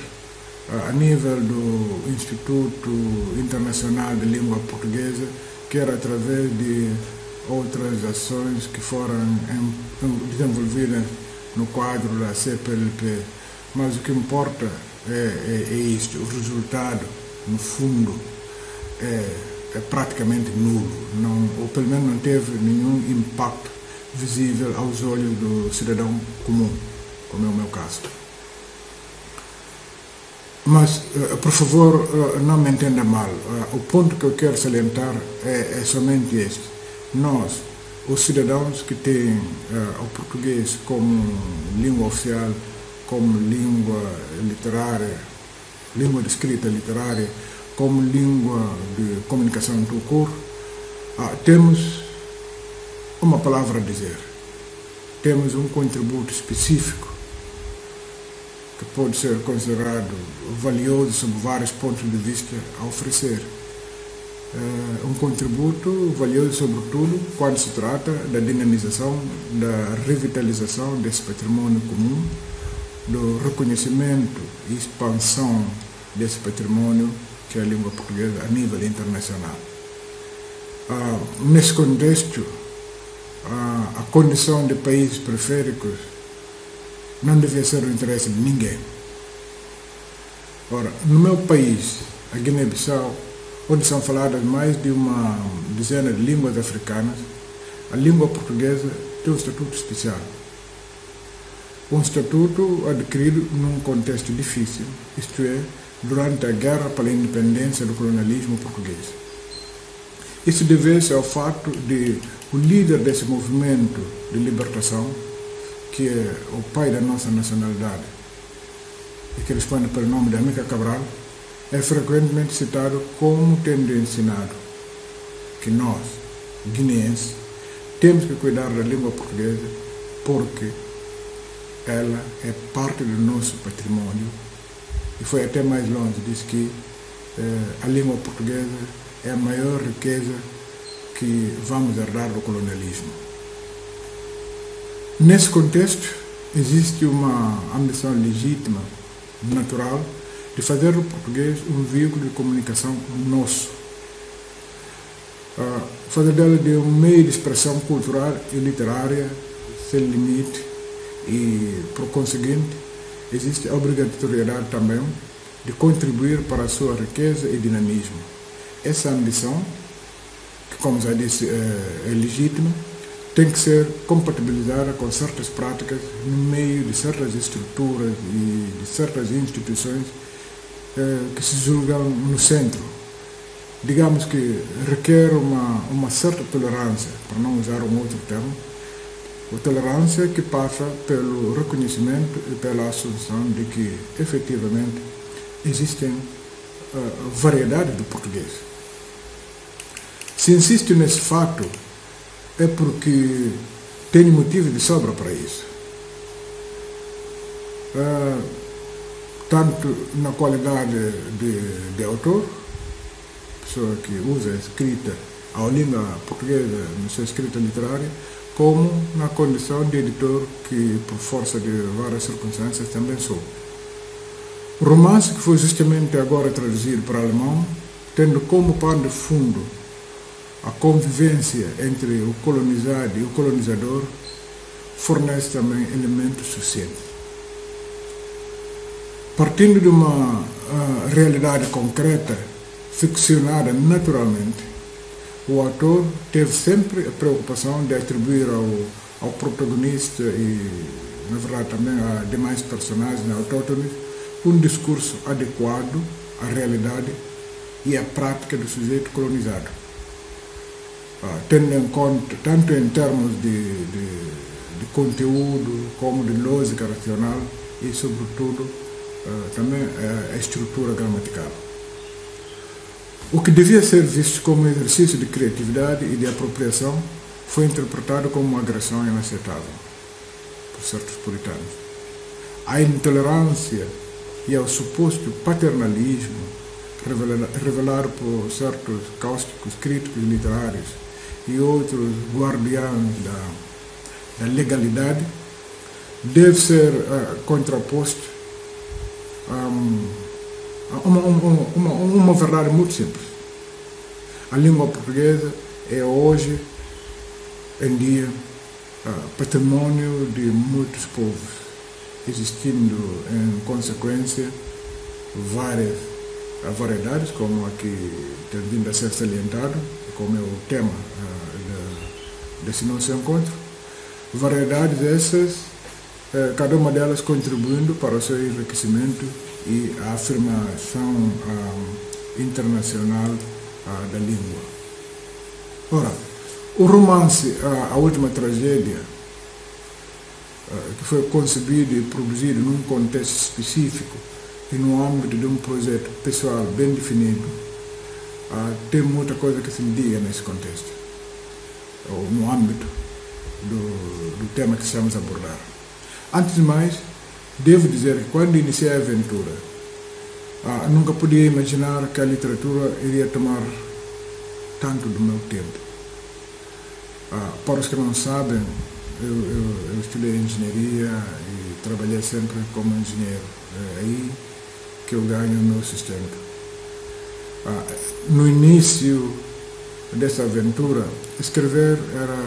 a nível do Instituto Internacional de Língua Portuguesa, quer através de outras ações que foram desenvolvidas no quadro da CPLP. Mas o que importa é isto: o resultado, no fundo, é praticamente nulo, ou pelo menos não teve nenhum impacto visível aos olhos do cidadão comum, como é o meu caso. Mas, por favor, não me entenda mal. O ponto que eu quero salientar é somente este. Nós, os cidadãos que têm o português como língua oficial, como língua literária, língua de escrita literária, como língua de comunicação tout court, temos uma palavra a dizer. Temos um contributo específico que pode ser considerado valioso sob vários pontos de vista a oferecer. Um contributo valioso, sobretudo, quando se trata da dinamização, da revitalização desse patrimônio comum, do reconhecimento e expansão desse patrimônio que é a língua portuguesa a nível internacional. Nesse contexto, a condição de países periféricos não devia ser o interesse de ninguém. Ora, no meu país, a Guiné-Bissau, onde são faladas mais de uma dezena de línguas africanas, a língua portuguesa tem um estatuto especial. Um estatuto adquirido num contexto difícil, isto é, durante a guerra pela independência do colonialismo português. Isso deve-se ao fato de o líder desse movimento de libertação, que é o pai da nossa nacionalidade, e que responde pelo nome de Amílcar Cabral, é frequentemente citado como tendo ensinado que nós, guineenses, temos que cuidar da língua portuguesa porque ela é parte do nosso patrimônio. E foi até mais longe, disse que a língua portuguesa é a maior riqueza que vamos herdar do colonialismo. Nesse contexto, existe uma ambição legítima, natural, de fazer do português um veículo de comunicação nosso, fazer dela de um meio de expressão cultural e literária sem limite e, por conseguinte, existe a obrigatoriedade também de contribuir para a sua riqueza e dinamismo. Essa ambição, que como já disse é legítima, tem que ser compatibilizada com certas práticas no meio de certas estruturas e de certas instituições que se julgam no centro. Digamos que requer uma certa tolerância, para não usar um outro termo, a tolerância que passa pelo reconhecimento e pela assunção de que, efetivamente, existem variedades do português. Se insisto nesse fato, é porque tenho motivo de sobra para isso. Tanto na qualidade de autor, pessoa que usa a escrita, a língua portuguesa na sua escrita literária, como na condição de editor que, por força de várias circunstâncias, também sou. O romance, que foi justamente agora traduzido para alemão, tendo como pano de fundo a convivência entre o colonizado e o colonizador, fornece também elementos suficientes. Partindo de uma realidade concreta, ficcionada naturalmente, o autor teve sempre a preocupação de atribuir ao protagonista e, na verdade, também a demais personagens autóctones um discurso adequado à realidade e à prática do sujeito colonizado, tendo em conta, tanto em termos de conteúdo como de lógica racional e, sobretudo, também a estrutura gramatical. O que devia ser visto como exercício de criatividade e de apropriação foi interpretado como uma agressão inaceitável por certos puritanos. A intolerância e ao suposto paternalismo revelado por certos cáusticos críticos literários e outros guardiães da legalidade, deve ser contraposto a uma verdade muito simples. A língua portuguesa é hoje em dia patrimônio de muitos povos, existindo em consequência várias variedades, como aqui tem vindo a ser salientado, como é o tema desse nosso encontro. Variedades essas, cada uma delas contribuindo para o seu enriquecimento e a afirmação internacional da língua. Ora, o romance A Última Tragédia, que foi concebido e produzido num contexto específico e no âmbito de um projeto pessoal bem definido, tem muita coisa que se lhe diga nesse contexto, ou no âmbito do tema que estamos a abordar. Antes de mais, devo dizer que quando iniciei a aventura, nunca podia imaginar que a literatura iria tomar tanto do meu tempo. Para os que não sabem, eu estudei engenharia e trabalhei sempre como engenheiro. É aí que eu ganho o meu sustento. No início dessa aventura, escrever era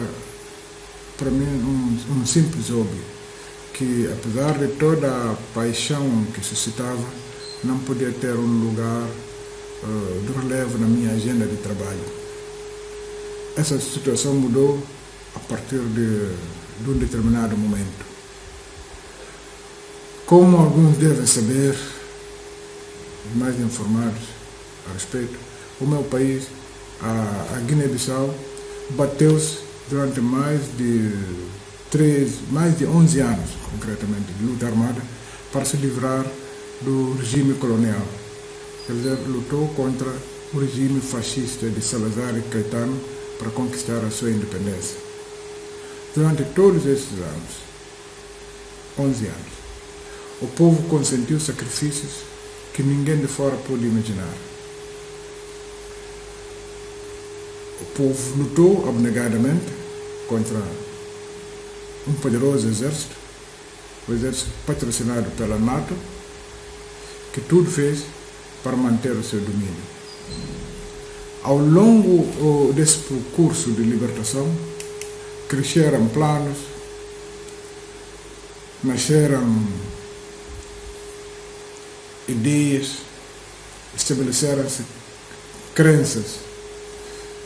para mim um simples hobby, que apesar de toda a paixão que suscitava, não podia ter um lugar de relevo na minha agenda de trabalho. Essa situação mudou a partir de um determinado momento. Como alguns devem saber, mais informados a respeito, o meu país, a Guiné-Bissau, bateu-se durante mais de 11 anos, concretamente, de luta armada, para se livrar do regime colonial. Quer dizer, lutou contra o regime fascista de Salazar e Caetano para conquistar a sua independência. Durante todos esses anos, 11 anos, o povo consentiu sacrifícios que ninguém de fora pôde imaginar. O povo lutou abnegadamente contra um poderoso exército, o exército patrocinado pela NATO, que tudo fez para manter o seu domínio. Ao longo desse percurso de libertação, cresceram planos, nasceram ideias, estabeleceram-se crenças.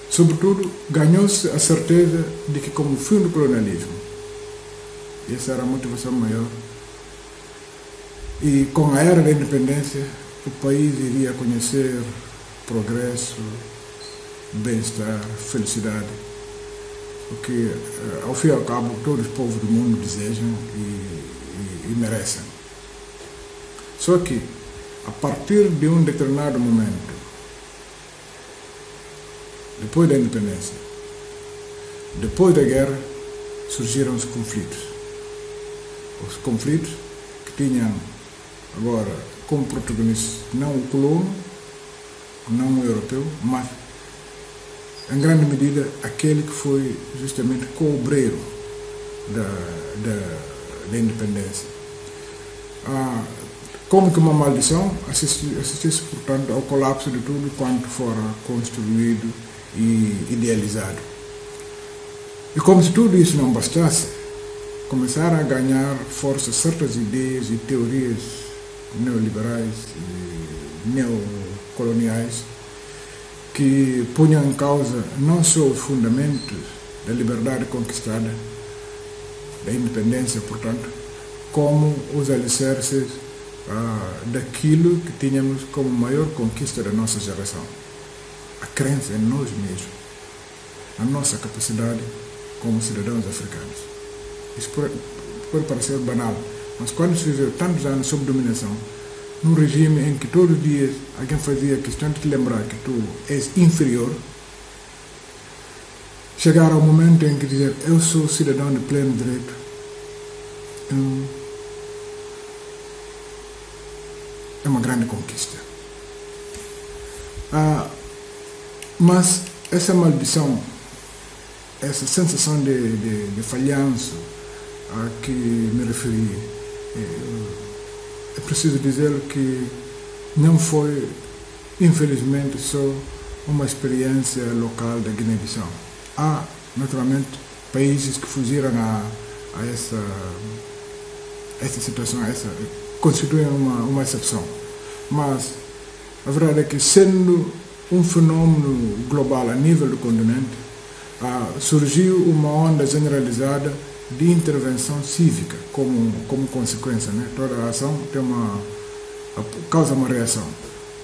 Sobretudo, ganhou-se a certeza de que, como fim do colonialismo, essa era a motivação maior, e com a era da independência, o país iria conhecer progresso, bem-estar, felicidade, o que, ao fim e ao cabo, todos os povos do mundo desejam e merecem. Só que, a partir de um determinado momento, depois da independência, depois da guerra, surgiram os conflitos. Os conflitos que tinham agora como protagonista não o colono, não o europeu, mas em grande medida aquele que foi justamente cobreiro da independência. Como que uma maldição, assistiu-se, portanto, ao colapso de tudo quanto fora construído e idealizado. E como se tudo isso não bastasse, começaram a ganhar força certas ideias e teorias neoliberais e neocoloniais que punham em causa não só os fundamentos da liberdade conquistada, da independência, portanto, como os alicerces daquilo que tínhamos como maior conquista da nossa geração. A crença em nós mesmos, a nossa capacidade como cidadãos africanos. Isso pode parecer banal, mas quando se viveu tantos anos sob dominação, num regime em que todos os dias alguém fazia questão de te lembrar que tu és inferior, chegar ao momento em que dizer eu sou cidadão de pleno direito, é uma grande conquista. Mas essa maldição, essa sensação de falhanço a que me referi, é preciso dizer que não foi, infelizmente, só uma experiência local da Guiné-Bissau. Há, naturalmente, países que fugiram a essa situação, constituem uma exceção. Mas a verdade é que, sendo um fenômeno global a nível do continente, surgiu uma onda generalizada de intervenção cívica como consequência, né? Toda a ação causa uma reação.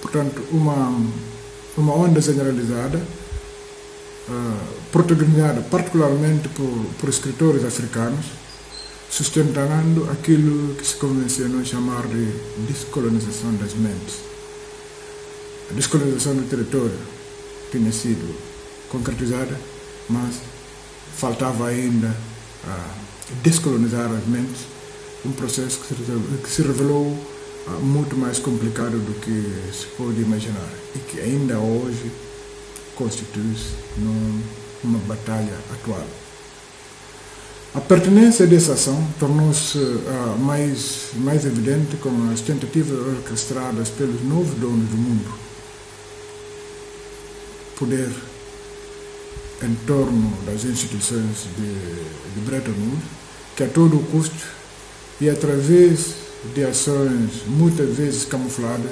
Portanto, uma onda generalizada, protagonizada particularmente por escritores africanos, sustentando aquilo que se convencionou chamar de descolonização das mentes. A descolonização do território tinha sido concretizada, mas faltava ainda descolonizar as mentes, um processo que se revelou muito mais complicado do que se pode imaginar e que ainda hoje constitui-se numa batalha atual. A pertinência dessa ação tornou-se mais evidente com as tentativas orquestradas pelos novos donos do mundo. Poder em torno das instituições de Bretton Woods, que a todo custo e através de ações muitas vezes camufladas,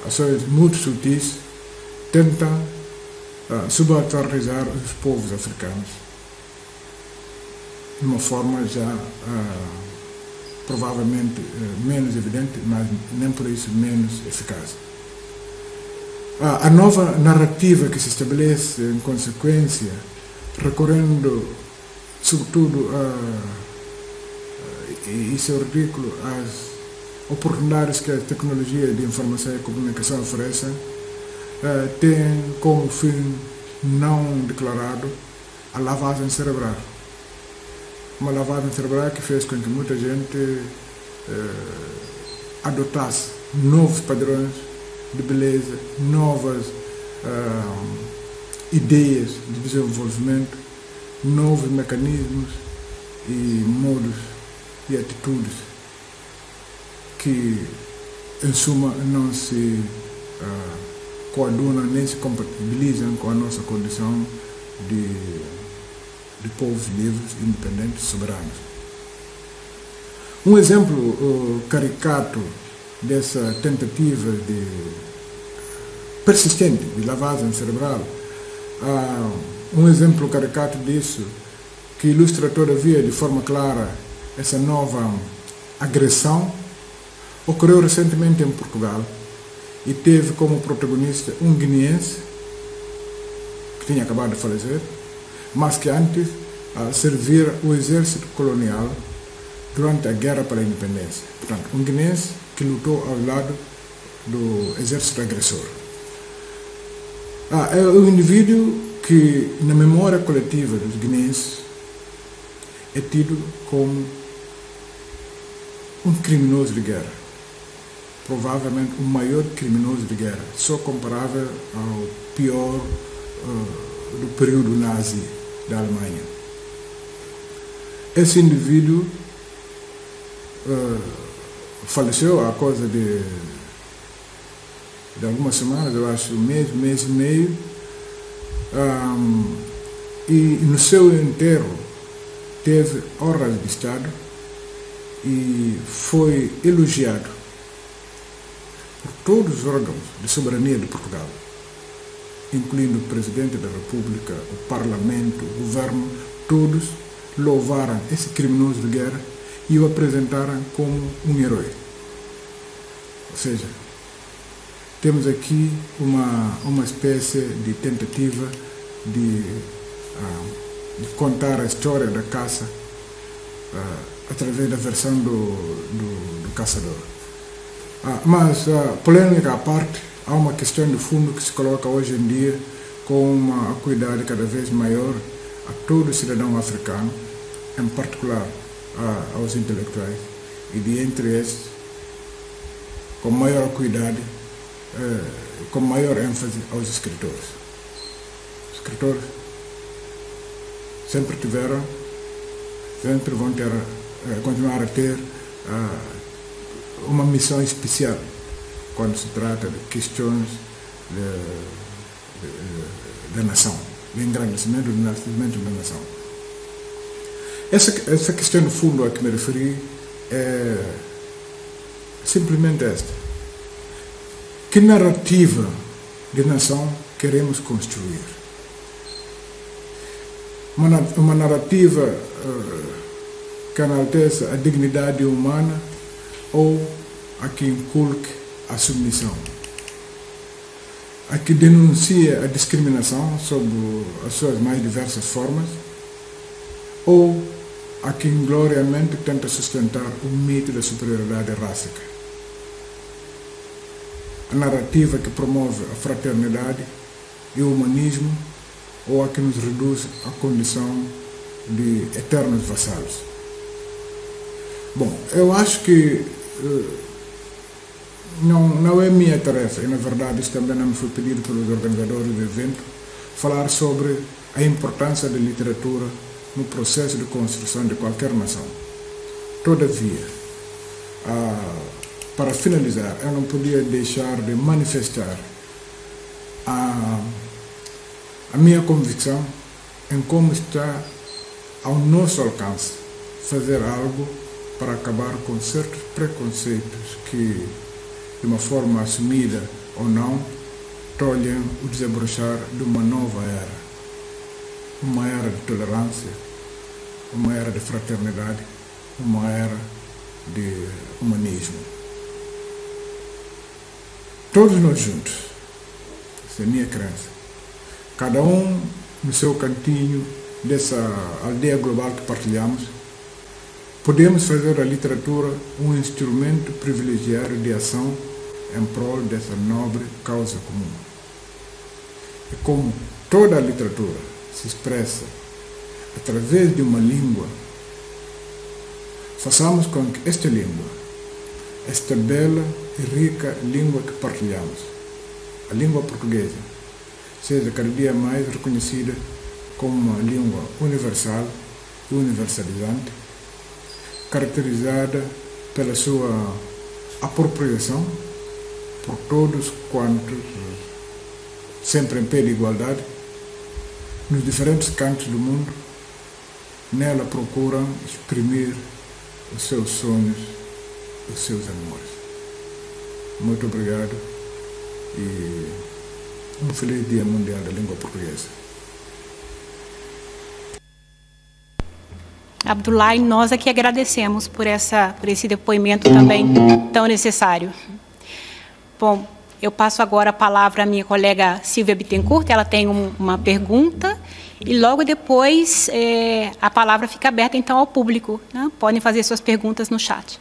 ações muito sutis, tentam subalternizar os povos africanos de uma forma já provavelmente menos evidente, mas nem por isso menos eficaz. A nova narrativa que se estabelece em consequência, recorrendo sobretudo e isso é ridículo, às oportunidades que a tecnologia de informação e comunicação oferecem, tem como fim não declarado a lavagem cerebral. Uma lavagem cerebral que fez com que muita gente adotasse novos padrões de beleza, novas ideias de desenvolvimento, novos mecanismos e modos e atitudes que, em suma, não se coadunam nem se compatibilizam com a nossa condição de povos livres, independentes, soberanos. Um exemplo caricato dessa tentativa persistente de lavagem cerebral, um exemplo caricato disso, que ilustra todavia de forma clara essa nova agressão, ocorreu recentemente em Portugal e teve como protagonista um guineense que tinha acabado de falecer, mas que antes servira o exército colonial durante a Guerra pela Independência. Portanto, um guineense que lutou ao lado do exército agressor. É um indivíduo que, na memória coletiva dos guineenses, é tido como um criminoso de guerra. Provavelmente o maior criminoso de guerra, só comparável ao pior do período nazi da Alemanha. Esse indivíduo faleceu há coisa de algumas semanas, eu acho, mês e meio, e no seu enterro teve honras de Estado e foi elogiado por todos os órgãos de soberania de Portugal, incluindo o Presidente da República, o Parlamento, o Governo, todos louvaram esse criminoso de guerra e o apresentaram como um herói. Ou seja, temos aqui uma espécie de tentativa de contar a história da caça através da versão do caçador. Mas, polêmica à parte, há uma questão de fundo que se coloca hoje em dia com uma acuidade cada vez maior a todo cidadão africano, em particular aos intelectuais, e de entre estes, com maior acuidade, com maior ênfase aos escritores. Os escritores sempre tiveram, sempre vão ter, continuar a ter uma missão especial quando se trata de questões da nação, de engrandecimento do nascimento da nação. Essa questão, no fundo, a que me referi é simplesmente esta. Que narrativa de nação queremos construir? Uma narrativa que enalteça a dignidade humana ou a que inculque a submissão? A que denuncia a discriminação sob as suas mais diversas formas? Ou a que ingloriamente tenta sustentar o mito da superioridade rássica? A narrativa que promove a fraternidade e o humanismo, ou a que nos reduz à condição de eternos vassalos? Bom, eu acho que não é minha tarefa, e na verdade isso também não me foi pedido pelos organizadores do evento, falar sobre a importância da literatura no processo de construção de qualquer nação. Todavia, para finalizar, eu não podia deixar de manifestar a minha convicção em como está ao nosso alcance fazer algo para acabar com certos preconceitos que, de uma forma assumida ou não, tolhem o desabrochar de uma nova era. Uma era de tolerância, uma era de fraternidade, uma era de humanismo. Todos nós juntos, essa é a minha crença, cada um no seu cantinho dessa aldeia global que partilhamos, podemos fazer da literatura um instrumento privilegiado de ação em prol dessa nobre causa comum. E como toda a literatura se expressa através de uma língua, façamos com que esta língua, esta bela e rica língua que partilhamos, a língua portuguesa, seja cada dia mais reconhecida como uma língua universal e universalizante, caracterizada pela sua apropriação por todos quantos, sempre em pé de igualdade, nos diferentes cantos do mundo, nela procuram exprimir os seus sonhos, os seus amores. Muito obrigado e um feliz Dia Mundial da Língua Portuguesa. Abdullah, nós aqui agradecemos por esse depoimento também tão necessário. Bom, eu passo agora a palavra à minha colega Silvia Bittencourt, ela tem uma pergunta, e logo depois a palavra fica aberta então ao público, né? Podem fazer suas perguntas no chat.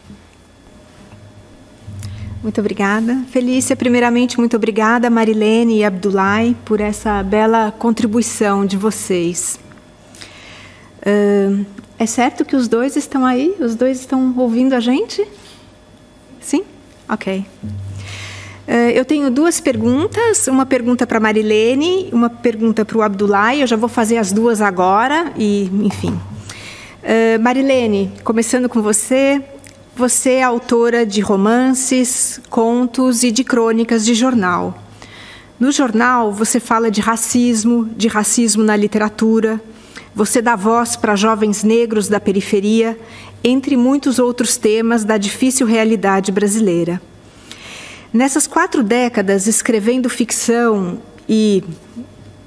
Muito obrigada. Felícia, primeiramente, muito obrigada, Marilene e Abdullah, por essa bela contribuição de vocês. É certo que os dois estão aí? Os dois estão ouvindo a gente? Sim? Ok. Eu tenho duas perguntas, uma pergunta para a Marilene, uma pergunta para o Abdullah, eu já vou fazer as duas agora, e enfim. Marilene, começando com você, você é autora de romances, contos e de crônicas de jornal. No jornal, você fala de racismo na literatura, você dá voz para jovens negros da periferia, entre muitos outros temas da difícil realidade brasileira. Nessas 4 décadas escrevendo ficção e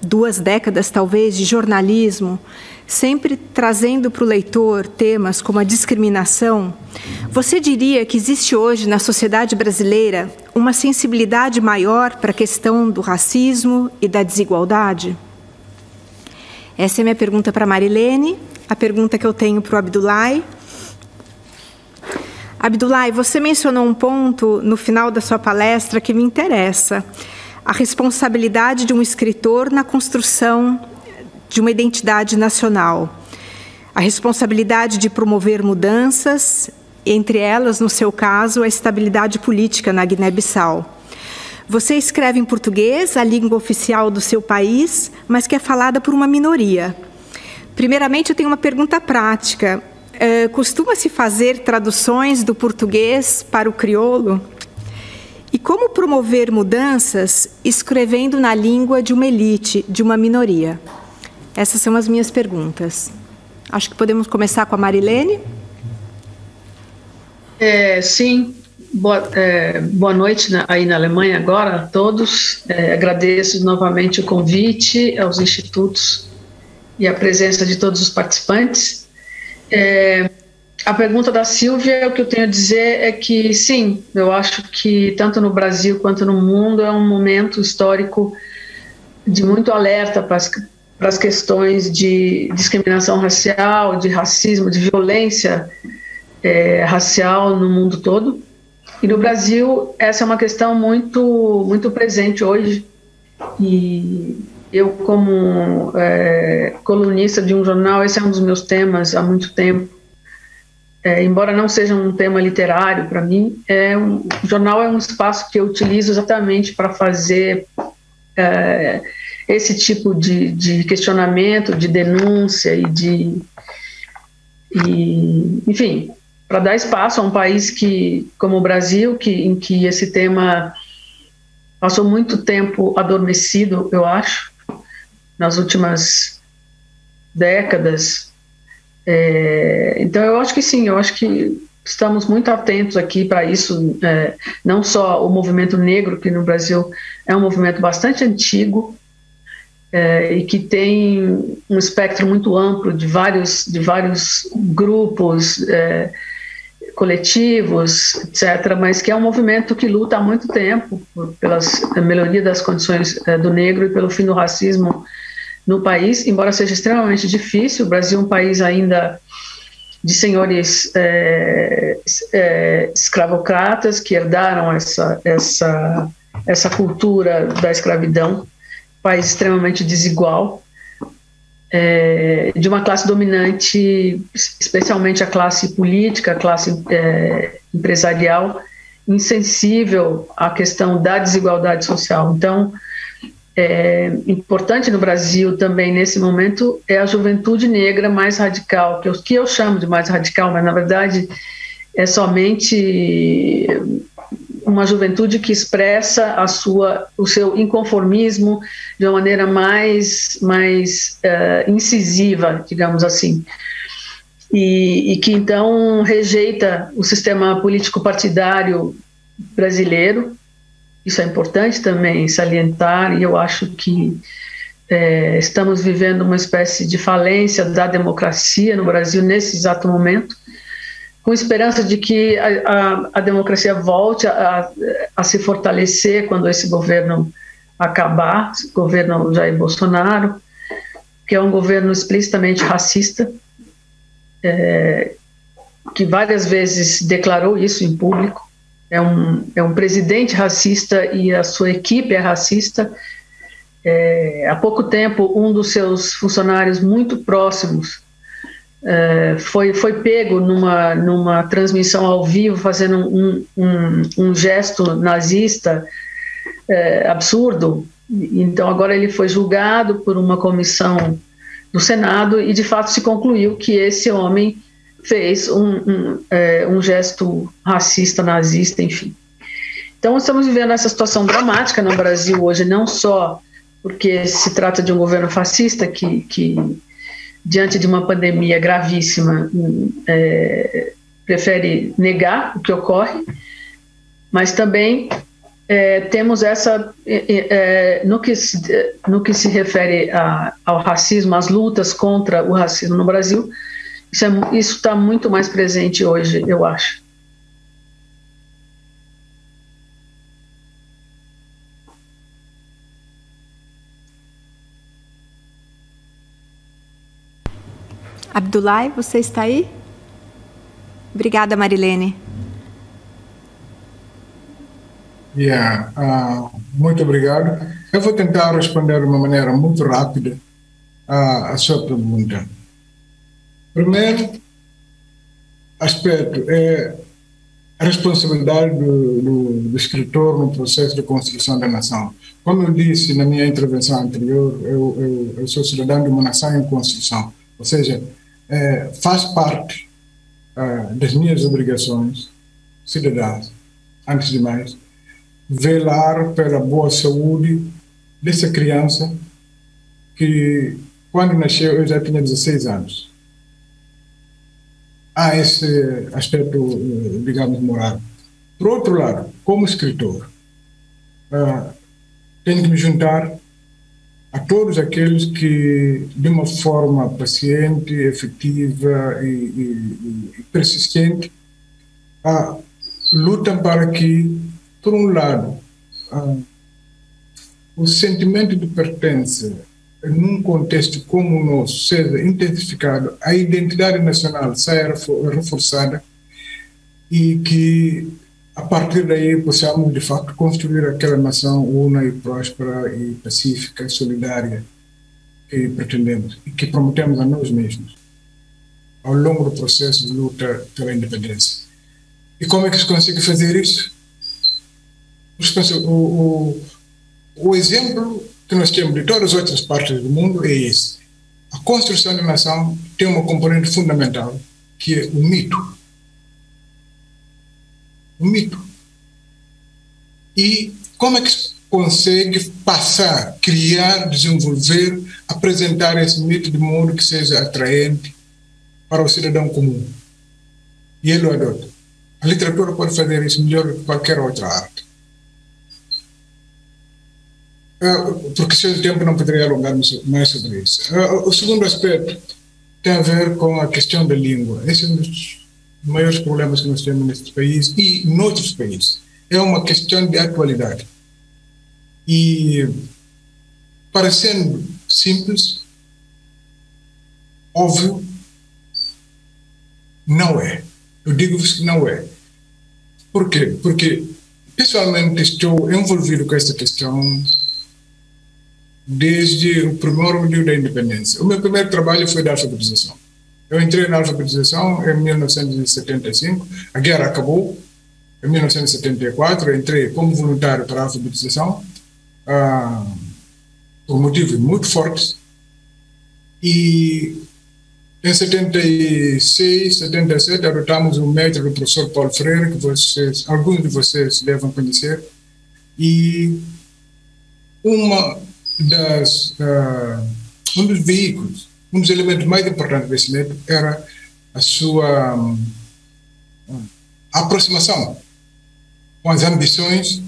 2 décadas, talvez, de jornalismo, sempre trazendo para o leitor temas como a discriminação, você diria que existe hoje na sociedade brasileira uma sensibilidade maior para a questão do racismo e da desigualdade? Essa é a minha pergunta para a Marilene, a pergunta que eu tenho para o Abdullah. Abdullah, você mencionou um ponto no final da sua palestra que me interessa, a responsabilidade de um escritor na construção de uma identidade nacional, a responsabilidade de promover mudanças, entre elas, no seu caso, a estabilidade política na Guiné-Bissau. Você escreve em português, a língua oficial do seu país, mas que é falada por uma minoria. Primeiramente, eu tenho uma pergunta prática. Costuma-se fazer traduções do português para o crioulo? E como promover mudanças escrevendo na língua de uma elite, de uma minoria? Essas são as minhas perguntas. Acho que podemos começar com a Marilene. Sim, boa noite aí na Alemanha agora a todos. Agradeço novamente o convite aos institutos e a presença de todos os participantes. A pergunta da Silvia, o que eu tenho a dizer é que, sim, eu acho que tanto no Brasil quanto no mundo é um momento histórico de muito alerta para as questões de discriminação racial, de racismo, de violência racial no mundo todo. E no Brasil, essa é uma questão muito, muito presente hoje. E eu, como colunista de um jornal, esse é um dos meus temas há muito tempo. Embora não seja um tema literário para mim, o jornal é um espaço que eu utilizo exatamente para fazer esse tipo de questionamento, de denúncia enfim, para dar espaço a um país como o Brasil, em que esse tema passou muito tempo adormecido, eu acho, nas últimas décadas. Então eu acho que sim, eu acho que estamos muito atentos aqui para isso, não só o movimento negro, que no Brasil é um movimento bastante antigo e que tem um espectro muito amplo de vários grupos, coletivos, etc., mas que é um movimento que luta há muito tempo pela melhoria das condições do negro e pelo fim do racismo no país, embora seja extremamente difícil. O Brasil é um país ainda de senhores escravocratas que herdaram essa cultura da escravidão, país extremamente desigual, de uma classe dominante, especialmente a classe política, a classe empresarial, insensível à questão da desigualdade social. Então, importante no Brasil também nesse momento é a juventude negra mais radical, que eu chamo de mais radical, mas na verdade é somente uma juventude que expressa o seu inconformismo de uma maneira mais incisiva, digamos assim, e que então rejeita o sistema político partidário brasileiro. Isso é importante também salientar, e eu acho que estamos vivendo uma espécie de falência da democracia no Brasil nesse exato momento, com esperança de que a democracia volte a se fortalecer quando esse governo acabar, o governo Jair Bolsonaro, que é um governo explicitamente racista, que várias vezes declarou isso em público. É um presidente racista e a sua equipe é racista. Há pouco tempo, um dos seus funcionários muito próximos foi pego numa transmissão ao vivo fazendo um gesto nazista absurdo. Então agora ele foi julgado por uma comissão do Senado e de fato se concluiu que esse homem fez um gesto racista, nazista, enfim. Então estamos vivendo essa situação dramática no Brasil hoje, não só porque se trata de um governo fascista que diante de uma pandemia gravíssima, prefere negar o que ocorre, mas também temos no que se refere ao racismo, às lutas contra o racismo no Brasil, isso está muito mais presente hoje, eu acho. Abdullah, você está aí? Obrigada, Marilene. Muito obrigado. Eu vou tentar responder de uma maneira muito rápida a sua pergunta. Primeiro aspecto é a responsabilidade do escritor no processo de construção da nação. Como eu disse na minha intervenção anterior, eu sou cidadão de uma nação em construção, ou seja, faz parte das minhas obrigações cidadãs, antes de mais, velar pela boa saúde dessa criança que, quando nasceu, eu já tinha 16 anos. Há esse aspecto, digamos, moral. Por outro lado, como escritor, tenho que me juntar a todos aqueles que, de uma forma paciente, efetiva e persistente, lutam para que, por um lado, o sentimento de pertença num contexto como o nosso seja intensificado, a identidade nacional saia reforçada e que, a partir daí, possamos, de facto, construir aquela nação una e próspera e pacífica e solidária que pretendemos e que prometemos a nós mesmos ao longo do processo de luta pela independência. E como é que se consegue fazer isso? O exemplo que nós temos de todas as outras partes do mundo é esse. A construção da nação tem uma componente fundamental, que é o mito. O mito. E como é que se consegue passar, criar, desenvolver, apresentar esse mito de modo que seja atraente para o cidadão comum? E ele o adota. A literatura pode fazer isso melhor do que qualquer outra arte. Por questão de tempo não poderia alongar mais sobre isso. O segundo aspecto tem a ver com a questão da língua. Esse é um dos maiores problemas que nós temos neste país e em outros países. É uma questão de atualidade. E, parecendo simples, óbvio, não é. Eu digo-vos que não é. Por quê? Porque, pessoalmente, estou envolvido com esta questão desde o primórdio da independência. O meu primeiro trabalho foi da alfabetização. Eu entrei na alfabetização em 1975, a guerra acabou. Em 1974, eu entrei como voluntário para a alfabetização, por motivos muito fortes. E em 76, 77, adotamos o método do professor Paulo Freire, que alguns de vocês devem conhecer. E um dos veículos, um dos elementos mais importantes desse método era a sua aproximação com as ambições,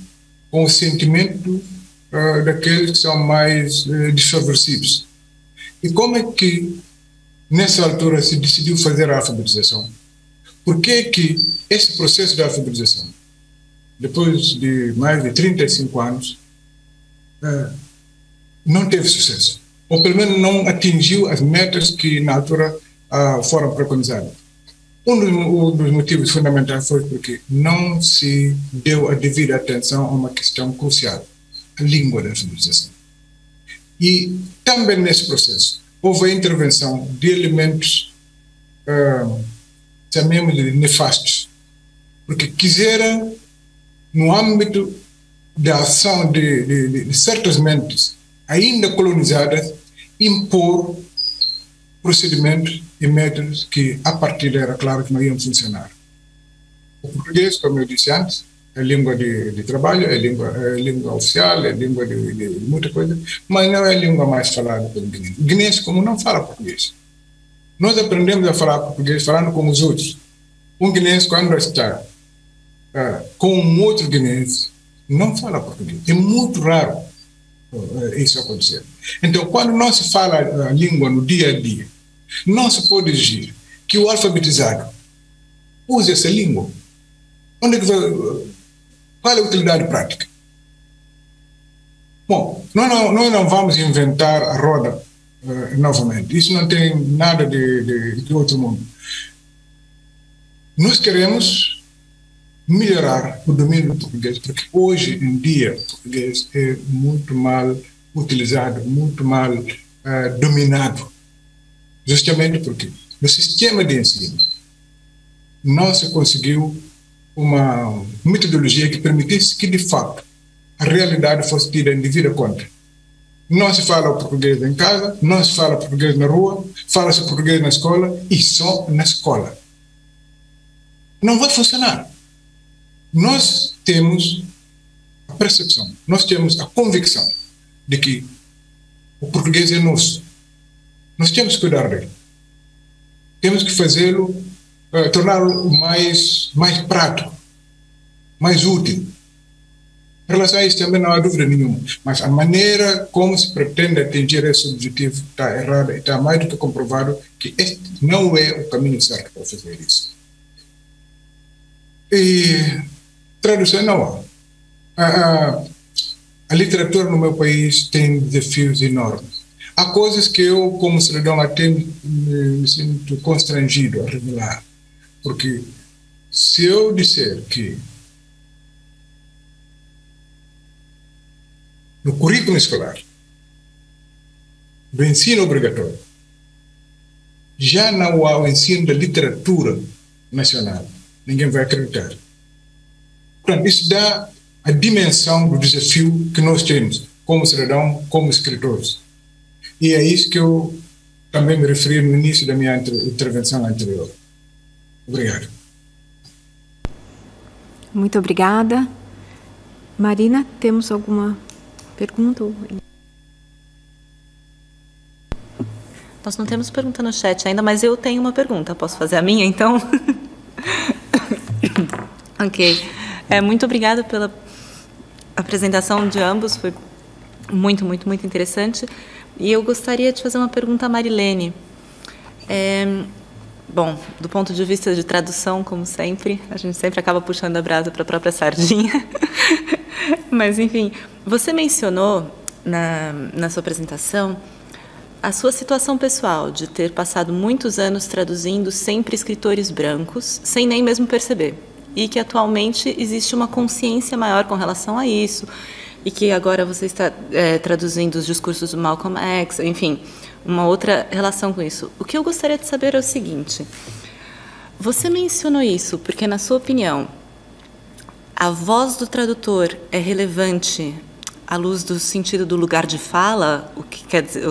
com o sentimento daqueles que são mais desfavorecidos. E como é que, nessa altura, se decidiu fazer a alfabetização? Por que esse processo de alfabetização, depois de mais de 35 anos, não teve sucesso? Ou pelo menos não atingiu as metas que na altura foram preconizadas. Um dos motivos fundamentais foi porque não se deu a devida atenção a uma questão crucial, a língua da alfabetização. E também nesse processo houve a intervenção de elementos, chamemos de nefastos, porque quiseram, no âmbito da ação de certas mentes ainda colonizadas, impor procedimentos e métodos que, a partir era claro que não iam funcionar. O português, como eu disse antes, é língua de trabalho, é língua oficial, é língua de muita coisa, mas não é a língua mais falada pelo guinense. O guinense, como não fala português. Nós aprendemos a falar português falando com os outros. Um guinense, quando está com um outro guinense, não fala português. É muito raro isso acontecer. Então, quando não se fala a língua no dia a dia, não se pode exigir que o alfabetizado use essa língua. Qual é a utilidade prática? Bom, nós não vamos inventar a roda novamente. Isso não tem nada de outro mundo. Nós queremos melhorar o domínio do português, porque hoje em dia o português é muito mal utilizado, muito mal dominado, justamente porque no sistema de ensino não se conseguiu uma metodologia que permitisse que, de fato, a realidade fosse tida em devida conta. Não se fala o português em casa, não se fala português na rua, fala-se português na escola e só na escola. Não vai funcionar. Nós temos a percepção, nós temos a convicção de que o português é nosso. Nós temos que cuidar dele. Temos que fazê-lo, torná-lo mais prático, mais útil. Em relação a isso também não há dúvida nenhuma, mas a maneira como se pretende atingir esse objetivo está errada e está mais do que comprovado que este não é o caminho certo para fazer isso. E tradução não há. A literatura no meu país tem desafios enormes. Há coisas que eu, como cidadão, até me sinto constrangido a revelar, porque se eu disser que no currículo escolar do ensino obrigatório já não há o ensino da literatura nacional, ninguém vai acreditar. Portanto, isso dá a dimensão do desafio que nós temos como cidadão, como escritores. E é isso que eu também me referi no início da minha intervenção anterior. Obrigado. Muito obrigada. Marina, temos alguma pergunta? Nós não temos pergunta no chat ainda, mas eu tenho uma pergunta. Posso fazer a minha, então? Ok. Muito obrigada pela apresentação de ambos. Foi muito, muito, muito interessante. E eu gostaria de fazer uma pergunta à Marilene. Bom, do ponto de vista de tradução, como sempre, a gente sempre acaba puxando a brasa para a própria sardinha. Mas, enfim, você mencionou na sua apresentação a sua situação pessoal de ter passado muitos anos traduzindo sempre escritores brancos, sem nem mesmo perceber, e que atualmente existe uma consciência maior com relação a isso, e que agora você está traduzindo os discursos do Malcolm X, enfim, uma outra relação com isso. O que eu gostaria de saber é o seguinte: você mencionou isso porque, na sua opinião, a voz do tradutor é relevante à luz do sentido do lugar de fala, o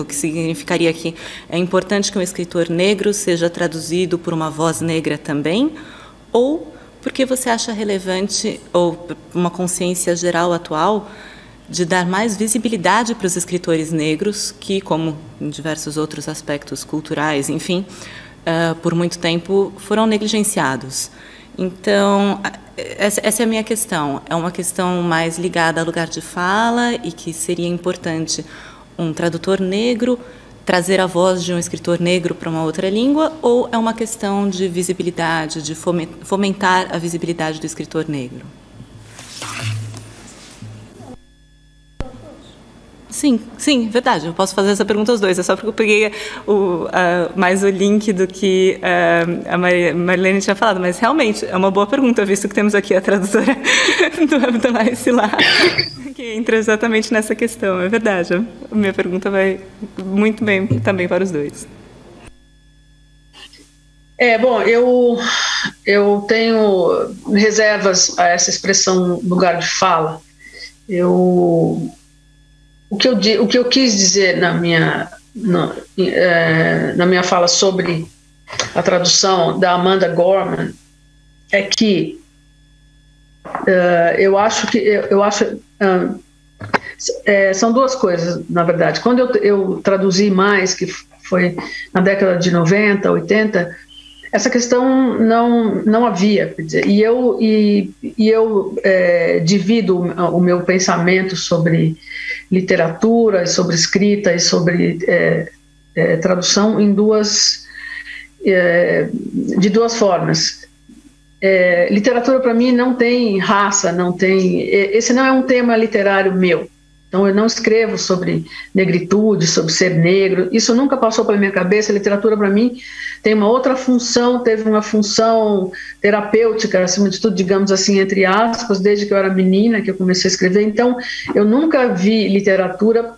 que significaria que é importante que um escritor negro seja traduzido por uma voz negra também, ou porque você acha relevante, ou uma consciência geral atual, de dar mais visibilidade para os escritores negros, que, como em diversos outros aspectos culturais, enfim, por muito tempo foram negligenciados. Então, essa é a minha questão. É uma questão mais ligada ao lugar de fala e que seria importante um tradutor negro trazer a voz de um escritor negro para uma outra língua, ou é uma questão de visibilidade, de fomentar a visibilidade do escritor negro? Sim, verdade. Eu posso fazer essa pergunta aos dois. É só porque eu peguei mais o link do que a Marilene tinha falado. Mas, realmente, é uma boa pergunta, visto que temos aqui a tradutora do Abdullah Silá, que entra exatamente nessa questão. É verdade. A minha pergunta vai muito bem também para os dois. Bom, eu tenho reservas a essa expressão lugar de fala. O que eu quis dizer na minha fala sobre a tradução da Amanda Gorman é que são duas coisas, na verdade. Quando eu traduzi mais, que foi na década de 90, 80, essa questão não havia, quer dizer, e eu divido o meu pensamento sobre literatura, sobre escrita e sobre tradução de duas formas. Literatura, para mim, não tem raça, esse não é um tema literário meu. Então, eu não escrevo sobre negritude, sobre ser negro. Isso nunca passou pela minha cabeça. A literatura, para mim, tem uma outra função, teve uma função terapêutica, acima de tudo, digamos assim, entre aspas, desde que eu era menina, que eu comecei a escrever. Então, eu nunca vi literatura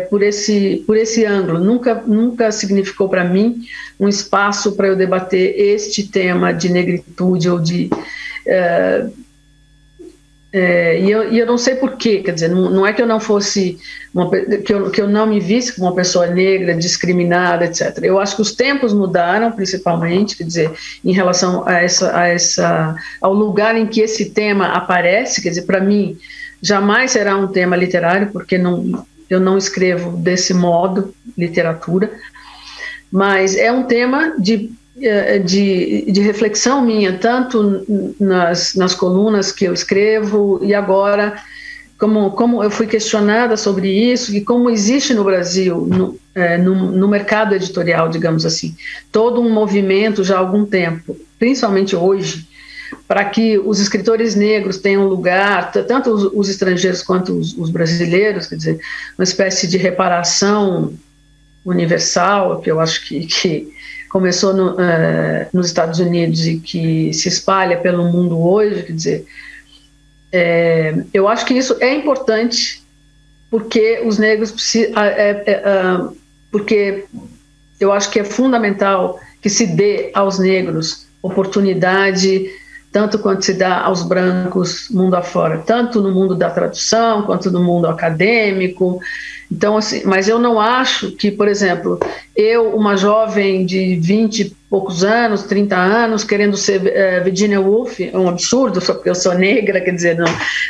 por esse ângulo. Nunca significou para mim um espaço para eu debater este tema de negritude ou de E eu não sei porquê, quer dizer, não é que eu não fosse, que eu não me visse como uma pessoa negra, discriminada, etc. Eu acho que os tempos mudaram, principalmente, quer dizer, em relação ao lugar em que esse tema aparece, quer dizer, para mim, jamais será um tema literário, porque eu não escrevo desse modo literatura, mas é um tema de reflexão minha, tanto nas colunas que eu escrevo, e agora, como eu fui questionada sobre isso, e como existe no Brasil, no mercado editorial, digamos assim, todo um movimento já há algum tempo, principalmente hoje, para que os escritores negros tenham lugar, tanto os estrangeiros quanto os brasileiros, quer dizer, uma espécie de reparação universal, que eu acho que começou nos Estados Unidos e que se espalha pelo mundo hoje, quer dizer, eu acho que isso é importante, porque os negros precisam, porque eu acho que é fundamental que se dê aos negros oportunidade, tanto quanto se dá aos brancos mundo afora, tanto no mundo da tradução, quanto no mundo acadêmico. Então, assim, mas eu não acho que, por exemplo, eu, uma jovem de 20 e poucos anos, 30 anos, querendo ser Virginia Woolf, é um absurdo, só porque eu sou negra, quer dizer,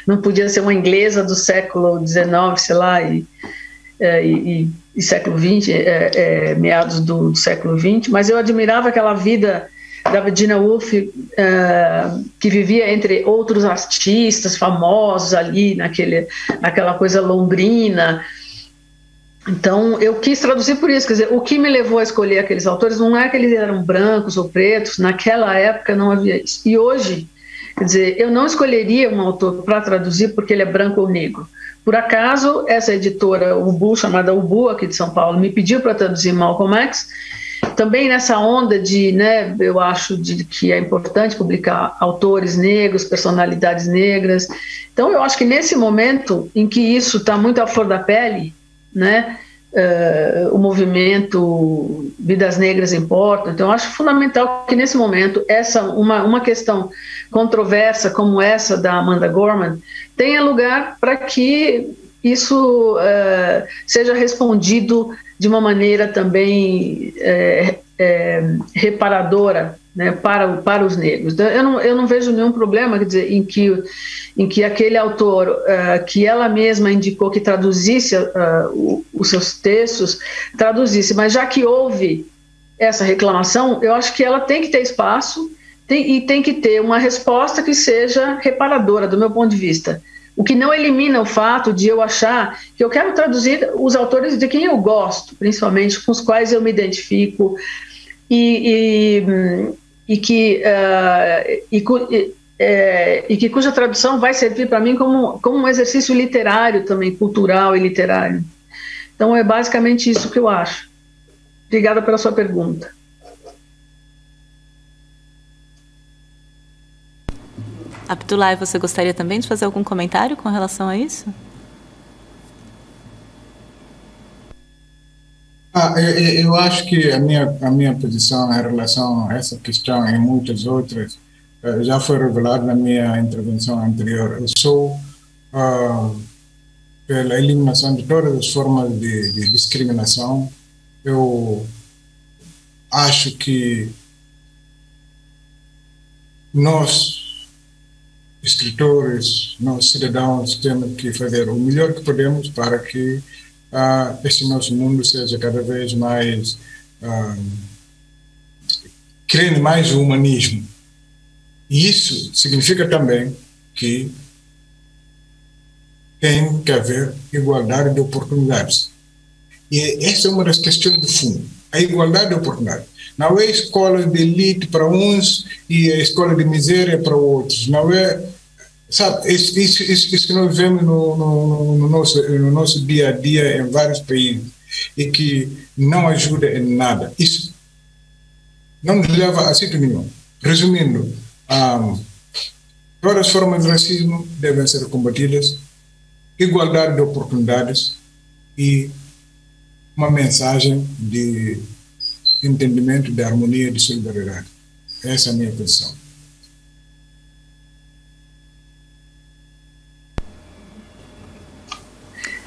não podia ser uma inglesa do século XIX, sei lá, e século XX, meados do século XX, mas eu admirava aquela vida da Virginia Woolf, que vivia entre outros artistas famosos ali, naquela coisa londrina. Então, eu quis traduzir por isso, quer dizer, o que me levou a escolher aqueles autores não é que eles eram brancos ou pretos, naquela época não havia isso. E hoje, quer dizer, eu não escolheria um autor para traduzir porque ele é branco ou negro. Por acaso, essa editora Ubu, chamada Ubu, aqui de São Paulo, me pediu para traduzir Malcolm X, também nessa onda eu acho que é importante publicar autores negros, personalidades negras. Então, eu acho que nesse momento em que isso está muito à flor da pele, né, o movimento Vidas Negras Importam, então eu acho fundamental que nesse momento uma questão controversa como essa da Amanda Gorman tenha lugar para que isso seja respondido de uma maneira também reparadora, né, para os negros. Então, eu não vejo nenhum problema, quer dizer, em que aquele autor que ela mesma indicou que traduzisse os seus textos, traduzisse, mas já que houve essa reclamação, eu acho que ela tem que ter espaço e tem que ter uma resposta que seja reparadora, do meu ponto de vista. O que não elimina o fato de eu achar que eu quero traduzir os autores de quem eu gosto, principalmente com os quais eu me identifico, e cuja tradução vai servir para mim como um exercício literário também, cultural e literário. Então é basicamente isso que eu acho. Obrigada pela sua pergunta. Abdullah, você gostaria também de fazer algum comentário com relação a isso? Eu acho que a minha posição em relação a essa questão e muitas outras já foi revelada na minha intervenção anterior. Eu sou pela eliminação de todas as formas de discriminação. Eu acho que nós, escritores, nós cidadãos, temos que fazer o melhor que podemos para que este nosso mundo seja cada vez mais criando mais o humanismo. E isso significa também que tem que haver igualdade de oportunidades. E essa é uma das questões de fundo, a igualdade de oportunidades. Não é escola de elite para uns e a escola de miséria para outros. Não é, sabe, isso que nós vemos no nosso dia a dia em vários países e que não ajuda em nada. Isso não nos leva a sítio nenhum. Resumindo, todas as formas de racismo devem ser combatidas, igualdade de oportunidades e uma mensagem de entendimento, de harmonia, de solidariedade. Essa é a minha posição.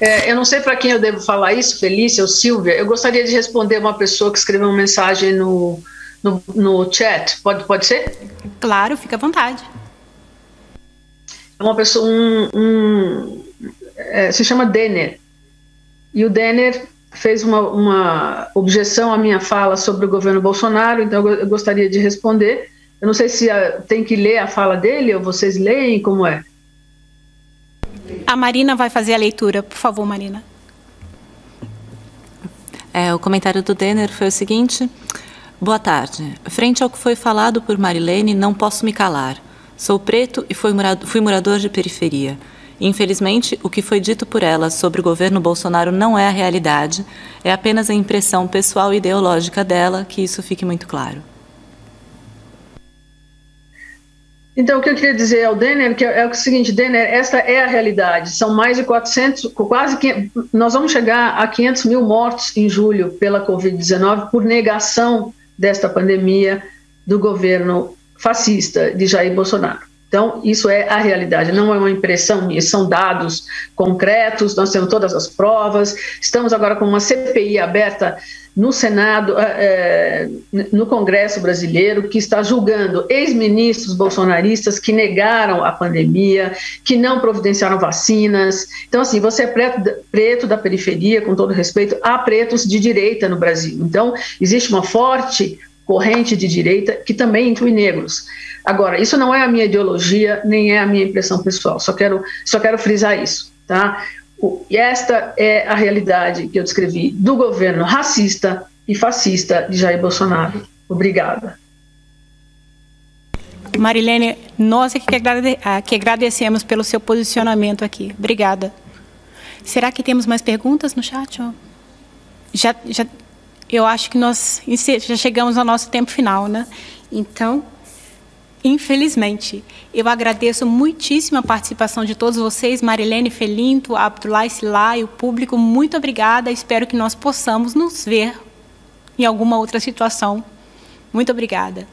Eu não sei para quem eu devo falar isso, Felícia ou Silvia. Eu gostaria de responder uma pessoa que escreveu uma mensagem no chat. Pode ser? Claro, fica à vontade. É uma pessoa, se chama Denner. E o Denner fez uma objeção à minha fala sobre o governo Bolsonaro, então eu gostaria de responder. Eu não sei se tem que ler a fala dele ou vocês leem, como é? A Marina vai fazer a leitura. Por favor, Marina. O comentário do Denner foi o seguinte: boa tarde. Frente ao que foi falado por Marilene, não posso me calar. Sou preto e fui morador de periferia. Infelizmente, o que foi dito por ela sobre o governo Bolsonaro não é a realidade, é apenas a impressão pessoal e ideológica dela, que isso fique muito claro. Então, o que eu queria dizer ao Denner é o seguinte: Denner, esta é a realidade. São mais de 400, nós vamos chegar a 500 mil mortos em julho pela Covid-19 por negação desta pandemia do governo fascista de Jair Bolsonaro. Então, isso é a realidade, não é uma impressão minha, são dados concretos, nós temos todas as provas. Estamos agora com uma CPI aberta no Senado, no Congresso brasileiro, que está julgando ex-ministros bolsonaristas que negaram a pandemia, que não providenciaram vacinas. Então, assim, você é preto da periferia, com todo respeito, há pretos de direita no Brasil. Então, existe uma forte corrente de direita que também inclui negros. Agora, isso não é a minha ideologia, nem é a minha impressão pessoal, só quero frisar isso, tá? E esta é a realidade que eu descrevi do governo racista e fascista de Jair Bolsonaro. Obrigada. Marilene, nós é que agradecemos pelo seu posicionamento aqui. Obrigada. Será que temos mais perguntas no chat? Eu acho que nós já chegamos ao nosso tempo final, né? Então, infelizmente, eu agradeço muitíssimo a participação de todos vocês, Marilene Felinto, Abdullah Silá e o público. Muito obrigada. Espero que nós possamos nos ver em alguma outra situação. Muito obrigada.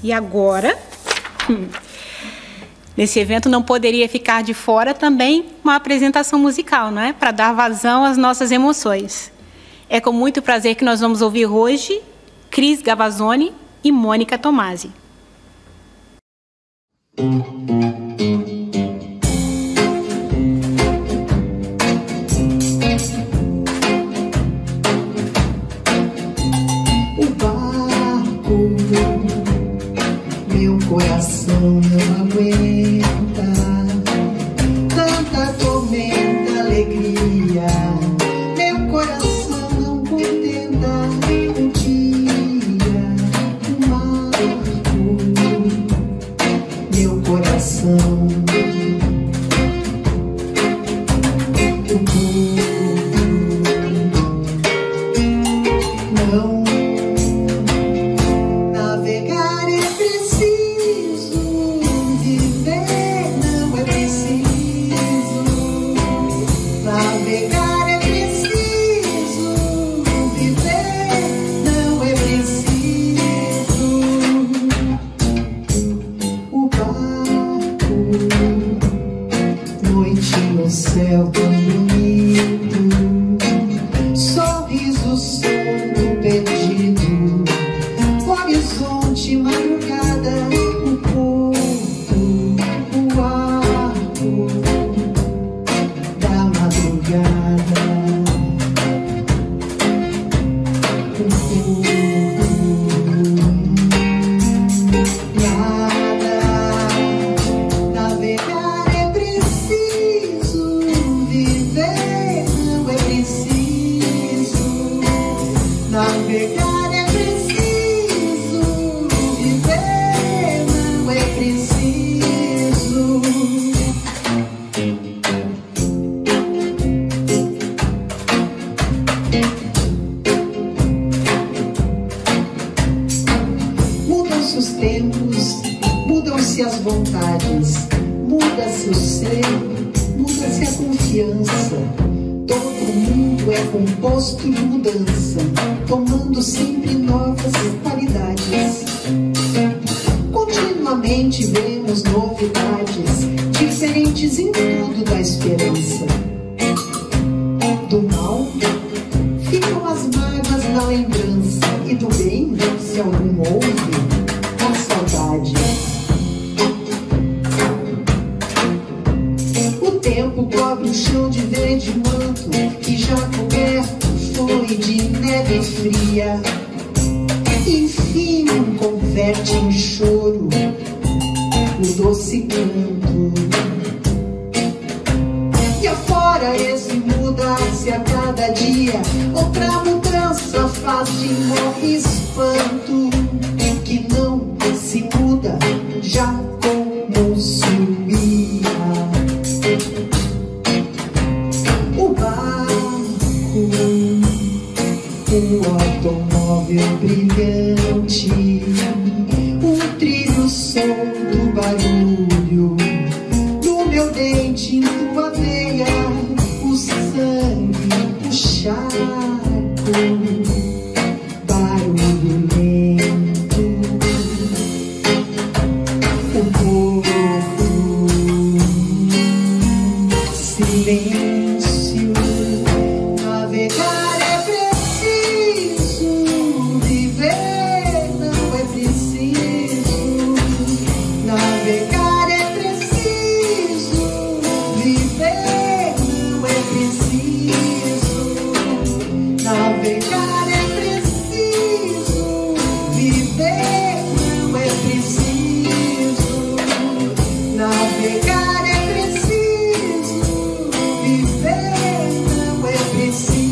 E agora, nesse evento não poderia ficar de fora também uma apresentação musical, não é? Para dar vazão às nossas emoções. É com muito prazer que nós vamos ouvir hoje Cris Gavazzoni e Mônica Tomasi. O barco, meu coração não aguenta tanta tormenta, alegria. Meu coração não contenta um dia, um barco, meu coração. Não, navegar é preciso, viver não é preciso. Navegar é preciso, viver não é preciso. O barco, noite no céu tão bonito, sorriso, sono perdido, horizonte, madrugada, o porto, o arco da madrugada, nada, navegar é preciso, viver não é preciso. Navegar é preciso, viver não é preciso. Mudam-se os tempos, mudam-se as vontades, muda-se o ser, muda-se a confiança. Todo mundo é composto de mudança, tomando sempre novas qualidades. Continuamente Finalmente vemos novidades diferentes em tudo da esperança. Do mal ficam as mágoas na lembrança, e do bem, se algum houve, a saudade. O tempo cobre o chão de verde manto, que já coberto foi de neve fria. Enfim, converte em choro o doce canto. E afora esse muda-se a cada dia, outra mudança faz de morre espanto, que não se muda já como subia. O barco, o automóvel brilhante, um trilho solto, barulho no meu dente, em tua veia, o sangue, o charco, barulho lento, o corpo, silêncio. Navegar é preciso, viver não é preciso. Navegar é preciso, viver não é preciso. Navegar é preciso, viver não é preciso. Navegar é preciso, viver não é preciso.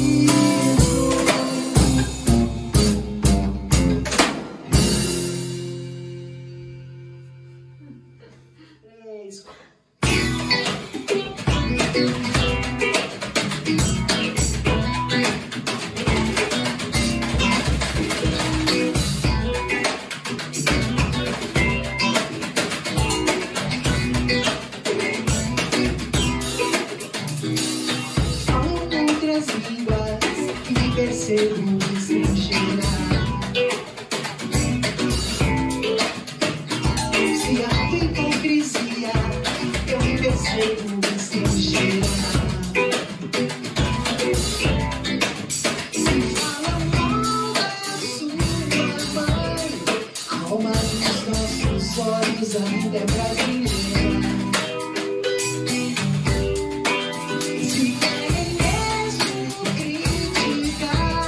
Falo outras línguas e me percebo estrangeira. Se há hipocrisia, eu me percebo estrangeira. Se falam mal da sua mãe, a alma dos nossos olhos ainda é brasileira. Se querem mesmo criticar,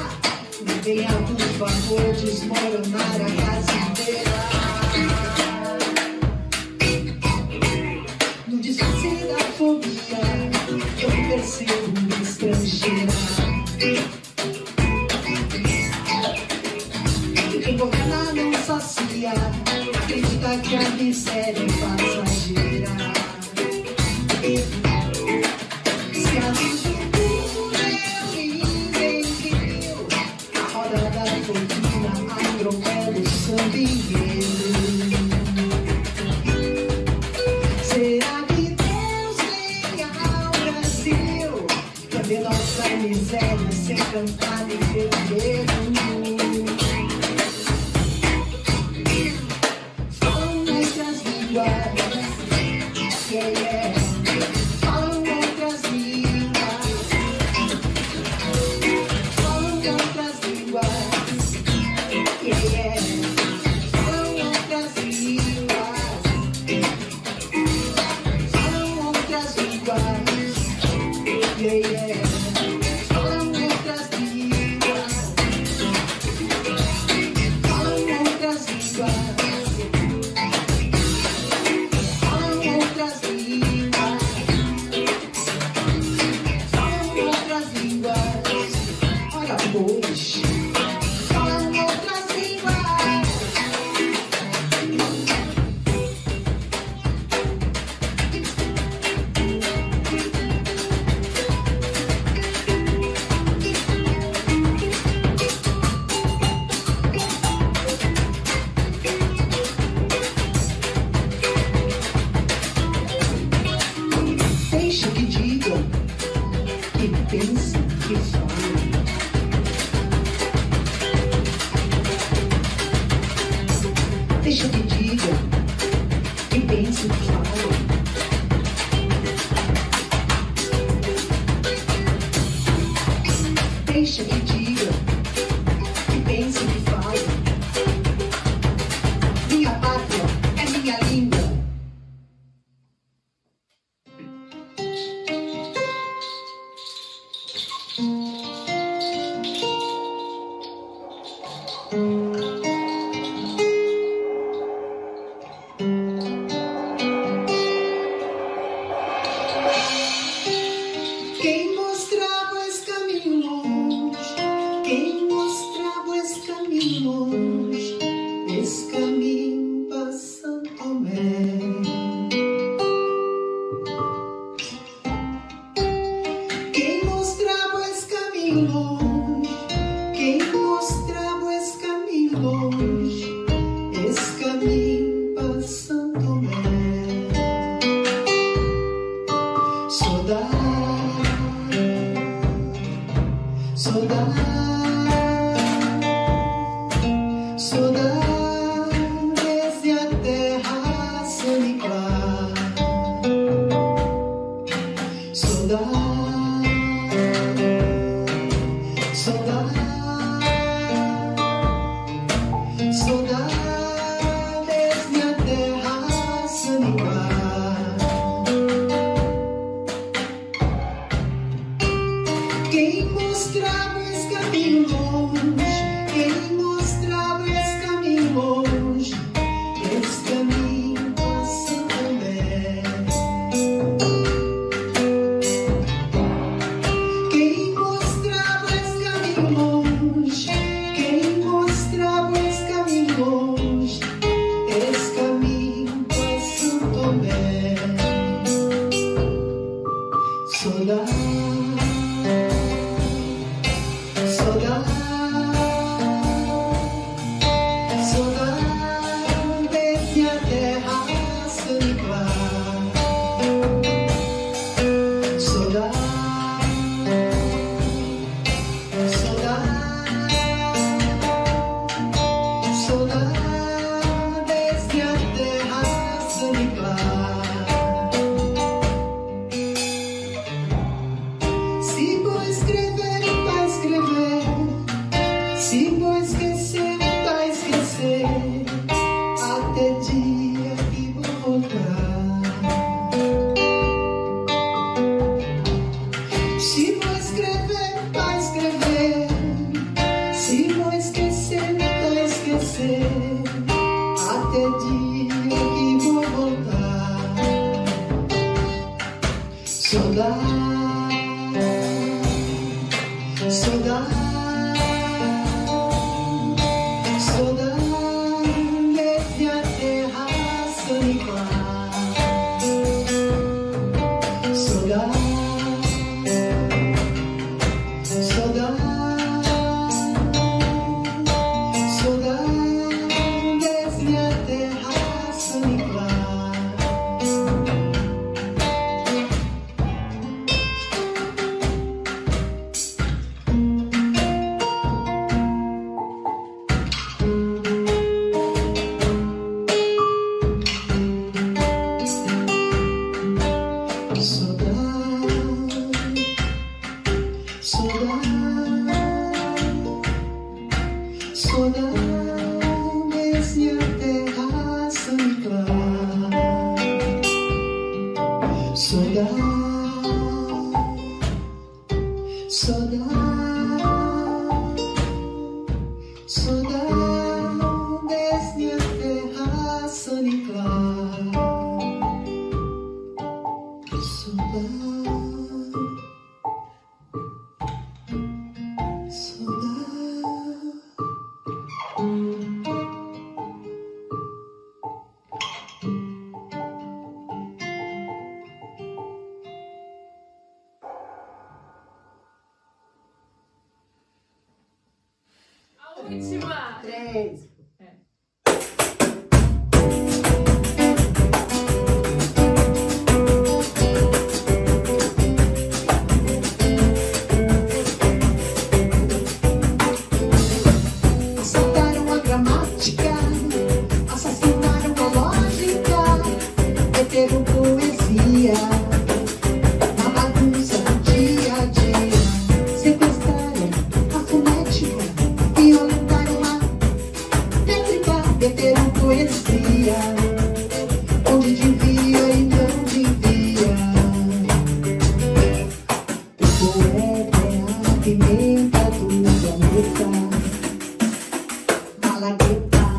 venha por favor desmoronar a casa inteira. No disfarce da fobia, eu me percebo estrangeira. Quem governa não sacia, acredita que a miséria é passageira. Se a luz do mundo ninguém viu, a roda da fortuna atropela o samba enredo. Será que Deus vem ao Brasil, ver nossa miséria sem cantar nem ter medo? Falam outras línguas, yeah, yeah. pense e fale. Deixa que diga, que pense e fale. Minha pátria é minha língua. Quem mostrava esse caminho longe? Quem mostrava esse caminho longe? Esse caminho para Santo Tomé. Quem mostrava esse caminho longe? Quem mostrava esse caminho longe? Esse caminho para Santo Tomé. Saudade desde a terra sanitar. Saudade, saudade, saudade desde a terra sanitar. Quem mostrava esse caminho longe? Quem mostrava esse caminho longe? Esse caminho para Santo Tomé. Quem mostrava esse caminho longe? Quem mostrava esse caminho longe? Esse caminho para Santo Tomé. Saudade, saudade, saudade desde a terra sanitar. Saudade, saudade, saudade desde a terra sanitar. Se vou escrever, vai escrever. Se vou esquecer, vai esquecer. Até dia que vou voltar. Se vou escrever, vai escrever. Se vou esquecer, vai esquecer. Até dia que vou voltar. Saudade, saudade, saudade desde a terra sanitar. Saudade, saudade, saudade desde a terra sanitar. Saudade desde a terra sanitar. Saudade, saudade, saudade desde a terra sanitar. Saudade. Última! 3. Assaltaram a gramática, assassinaram a lógica. heteropoesia, na bagunça do dia a dia, sequestraram a fonética, violentaram a métrica, heteropoesia, onde devia e não devia. O poeta é a pimenta do planeta, Malagueta.